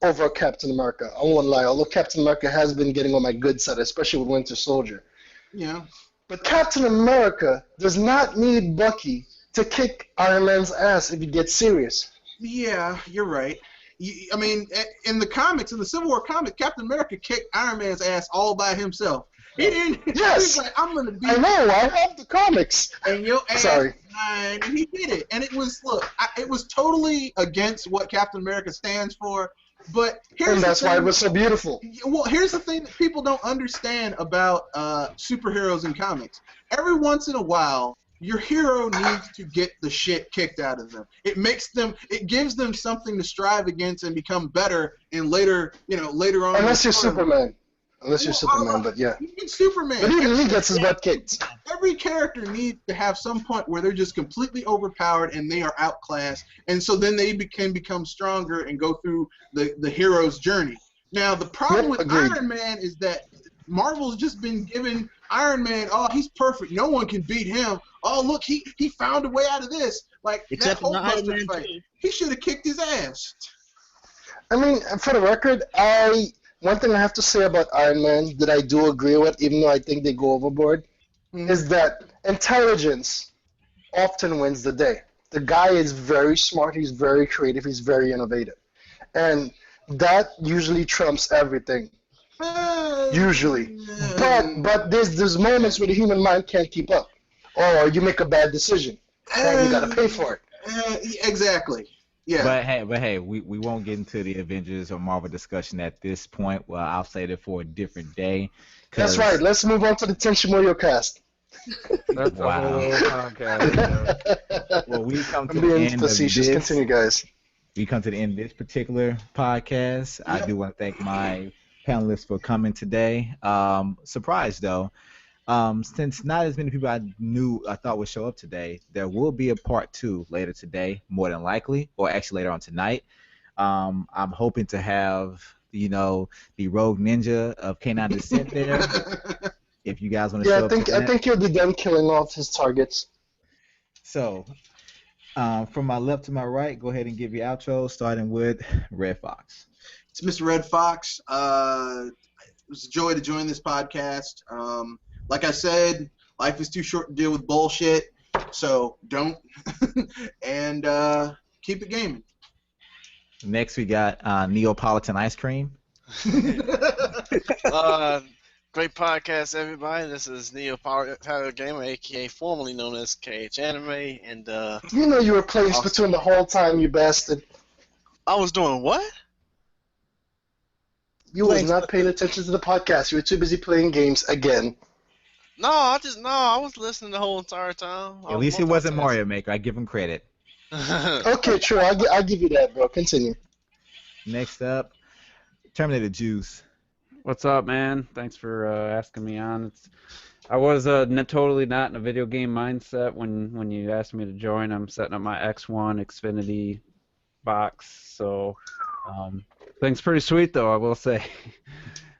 over Captain America. I won't lie, although Captain America has been getting on my good side, especially with Winter Soldier. Yeah. But Captain America does not need Bucky to kick Iron Man's ass if he gets serious. Yeah, you're right. I mean, in the comics, in the Civil War comic, Captain America kicked Iron Man's ass all by himself. He didn't. Yes. He was like, I'm gonna be. I know. I have the comics. And your ass. Sorry. And he did it, and it was it was totally against what Captain America stands for. But that's why it was so beautiful. Well, here's the thing that people don't understand about superheroes in comics. Every once in a while, your hero needs to get the shit kicked out of them. It gives them something to strive against and become better in later on. Unless you're Superman. Unless you're Superman, but yeah. It's Superman. But even he gets his butt kicked. Every character needs to have some point where they're just completely overpowered and they are outclassed, and so then they can become stronger and go through the hero's journey. Now, the problem with agreed. Iron Man is that Marvel's just been giving Iron Man, oh, he's perfect. No one can beat him. Oh, look, he found a way out of this. Like, Except that for Iron Hulkbuster Man fight. 2. He should have kicked his ass. I mean, for the record, one thing I have to say about Iron Man that I do agree with, even though I think they go overboard, is that intelligence often wins the day. The guy is very smart, he's very creative, he's very innovative. And that usually trumps everything. Usually. But there's moments where the human mind can't keep up. Or you make a bad decision. And you gotta pay for it. Exactly. Yeah. But hey, we won't get into the Avengers or Marvel discussion at this point. Well, I'll save it for a different day. That's right. Let's move on to the Tenshimoyo cast. That's a whole podcast. Well, we come to I'm the being end facetious. of this. Continue, guys. We come to the end of this particular podcast. I do want to thank my panelists for coming today. Surprised though. Since not as many people I thought would show up today, there will be a part 2 later today, more than likely, or actually later on tonight. I'm hoping to have, the Rogue Ninja of K9 Descent there. If you guys want to show up. I think he'll be done killing off his targets. So, from my left to my right, go ahead and give your outro, starting with Red Fox. It's Mr. Red Fox. It was a joy to join this podcast. Like I said, life is too short to deal with bullshit, so don't. And keep it gaming. Next, we got Neapolitan Ice Cream. Great podcast, everybody. This is Neapolitan Gamer, aka formerly known as KH Anime, and You know you were playing Splatoon the whole time, you bastard. I was doing what? You were not paying attention to the podcast. You were too busy playing games again. No, I was listening the whole entire time. At least it wasn't Mario Maker. I give him credit. Okay, true. I'll give you that, bro. Continue. Next up, Terminator Juice. What's up, man? Thanks for asking me on. I was totally not in a video game mindset when you asked me to join. I'm setting up my X1 Xfinity box, so things pretty sweet though, I will say.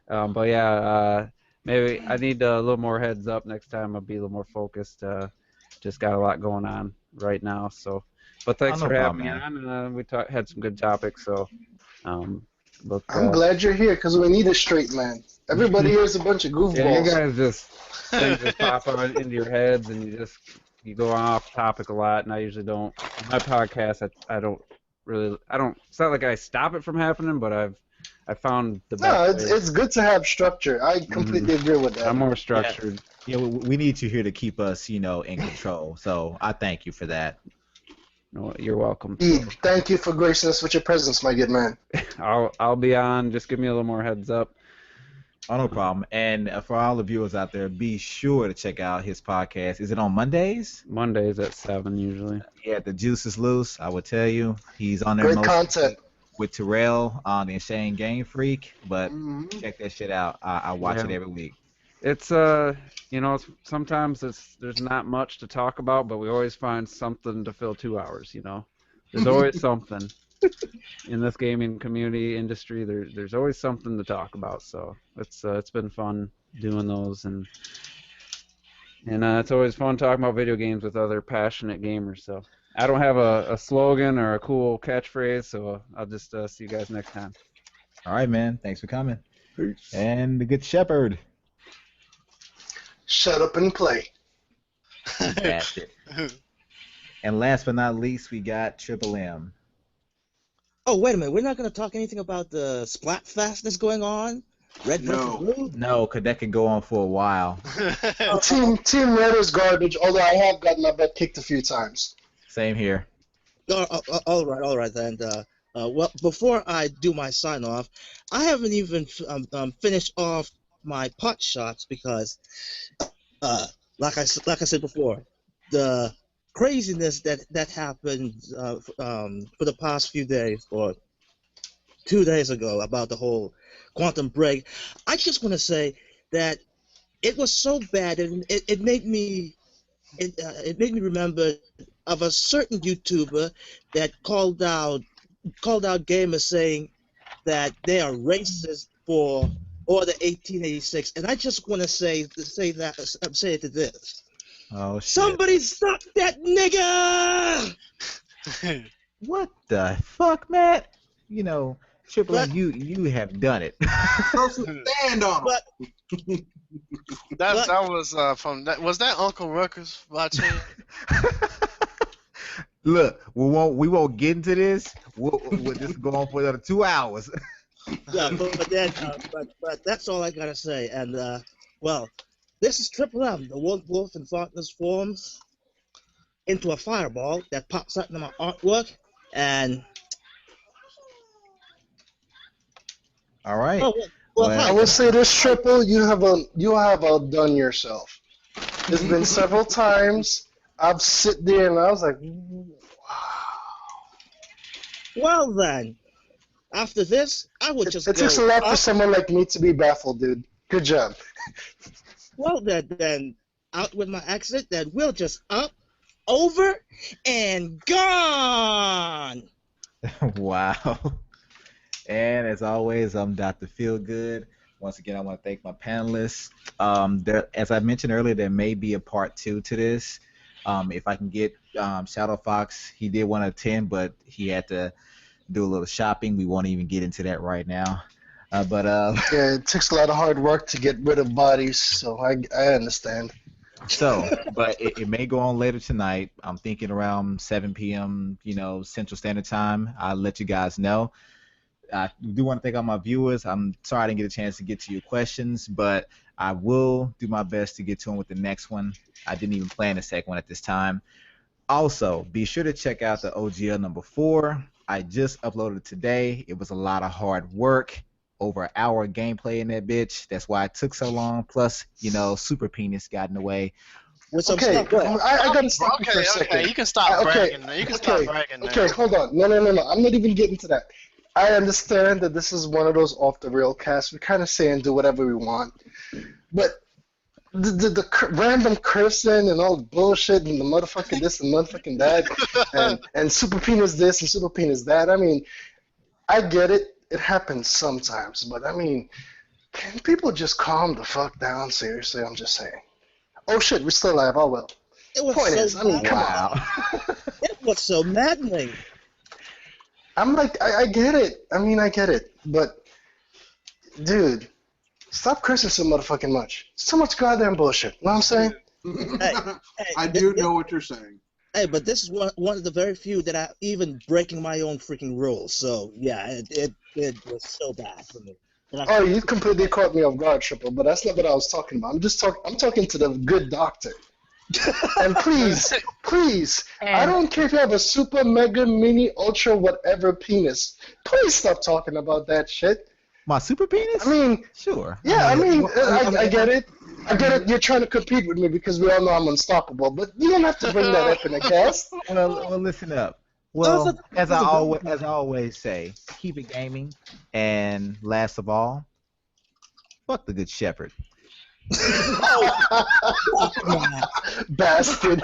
But yeah, maybe I need a little more heads up next time. I'll be a little more focused. Just got a lot going on right now, so. But thanks for having me on, and we had some good topics. So, I'm glad you're here because we need a straight man. Everybody here is a bunch of goofballs. Yeah, you guys things just pop out into your heads, and you go off topic a lot. And I usually don't. My podcast, I don't. It's not like I stop it from happening, but I found the best. No, it's good to have structure. I completely agree with that. I'm more structured. Yeah, we need you here to keep us, in control. So I thank you for that. No, you're welcome. Thank you for gracing us with your presence, my good man. I'll be on. Just give me a little more heads up. Oh, no problem. And for all the viewers out there, be sure to check out his podcast. Is it on Mondays? Mondays at 7 usually. Yeah, the juice is loose. I will tell you, he's on there. Great content. With Terrell on the Insane Game Freak, but check that shit out. I watch it every week. It's sometimes there's not much to talk about, but we always find something to fill 2 hours. There's always something in this gaming community industry. There's always something to talk about. So it's been fun doing those, and it's always fun talking about video games with other passionate gamers. So I don't have a slogan or a cool catchphrase, so I'll just see you guys next time. All right, man. Thanks for coming. Peace. And the Good Shepherd. Shut up and play. That's it. And last but not least, we got Triple M. Oh, wait a minute. We're not going to talk anything about the Splatfest that's going on? Red versus Blue? No, because that could go on for a while. Team Red is garbage, although I have gotten my butt kicked a few times. Same here. All right then. Well, before I do my sign off, I haven't even finished off my pot shots because, like I said before, the craziness that happened for the past few days, or 2 days ago about the whole Quantum Break. I just want to say that it was so bad, and it made me remember of a certain YouTuber that called out gamers saying that they are racist for Order 1886, and I just want to say it to this. Oh shit! Somebody stop that nigga! What the fuck, Matt? You know, Triple M, But- you have done it. Throw some sand on 'em. But That was from that. Was that Uncle Ruckus by chance? Look, we won't get into this. We'll just go on for another 2 hours. yeah, but that's all I gotta say. And well, this is Triple M, the Wolf and Fartness forms into a fireball that pops out into my artwork, and All right. oh, well, Well, I hi. will say this, Triple, you have outdone yourself. There's been several times I've sit there and I was like, Well then, after this, I would just it takes a go lot up. for someone like me to be baffled, dude. Good job. Well then out with my exit. Then we'll just up, over, and gone. Wow. And as always, I'm DrFeelGood. Once again, I want to thank my panelists. As I mentioned earlier, there may be a part 2 to this. If I can get Shadow Fox, he did want to attend, but he had to do a little shopping. We won't even get into that right now. Yeah, it takes a lot of hard work to get rid of bodies, so I understand. But it may go on later tonight. I'm thinking around 7 p.m. Central Standard Time. I'll let you guys know. I do want to thank all my viewers. I'm sorry I didn't get a chance to get to your questions, but I will do my best to get to them with the next one. I didn't even plan the second one at this time. Also, be sure to check out the OGL number 4. I just uploaded it today. It was a lot of hard work. Over an hour of gameplay in that bitch. That's why it took so long. Plus, Super Penis got in the way. With some Okay, stuff. I gotta stop you for a Okay, second. okay, you can stop Okay, bragging. You can stop bragging. Okay, hold on. No. I'm not even getting to that. I understand that this is one of those off the rail casts. We're kind of saying do whatever we want, but the random cursing and all the bullshit and the motherfucking this and motherfucking that and super penis this and super penis that. I mean, I get it. It happens sometimes, but I mean, can people just calm the fuck down? Seriously, I'm just saying. Oh shit, we're still alive. Oh well. It was Point so is, I mean, come on. Wow. It was so maddening. I'm like, I get it. I mean, I get it. But, dude, stop cursing so motherfucking much. So much goddamn bullshit. Know what I'm saying? Hey, I do know what you're saying. Hey, but this is one of the very few that I even breaking my own freaking rules. So yeah, it was so bad for me. And Oh, you completely caught me off guard, Triple, but that's not what I was talking about. I'm talking to the good doctor. And please, I don't care if you have a super, mega, mini, ultra, whatever penis. Please stop talking about that shit. My super penis? I mean, Sure. yeah, I get it. I get it. You're trying to compete with me because we all know I'm unstoppable, but you don't have to bring that up in a cast. Well, listen up. Those Well, are- as those I are good always say, keep it gaming, and last of all, fuck the Good Shepherd. Oh, come on. Bastard.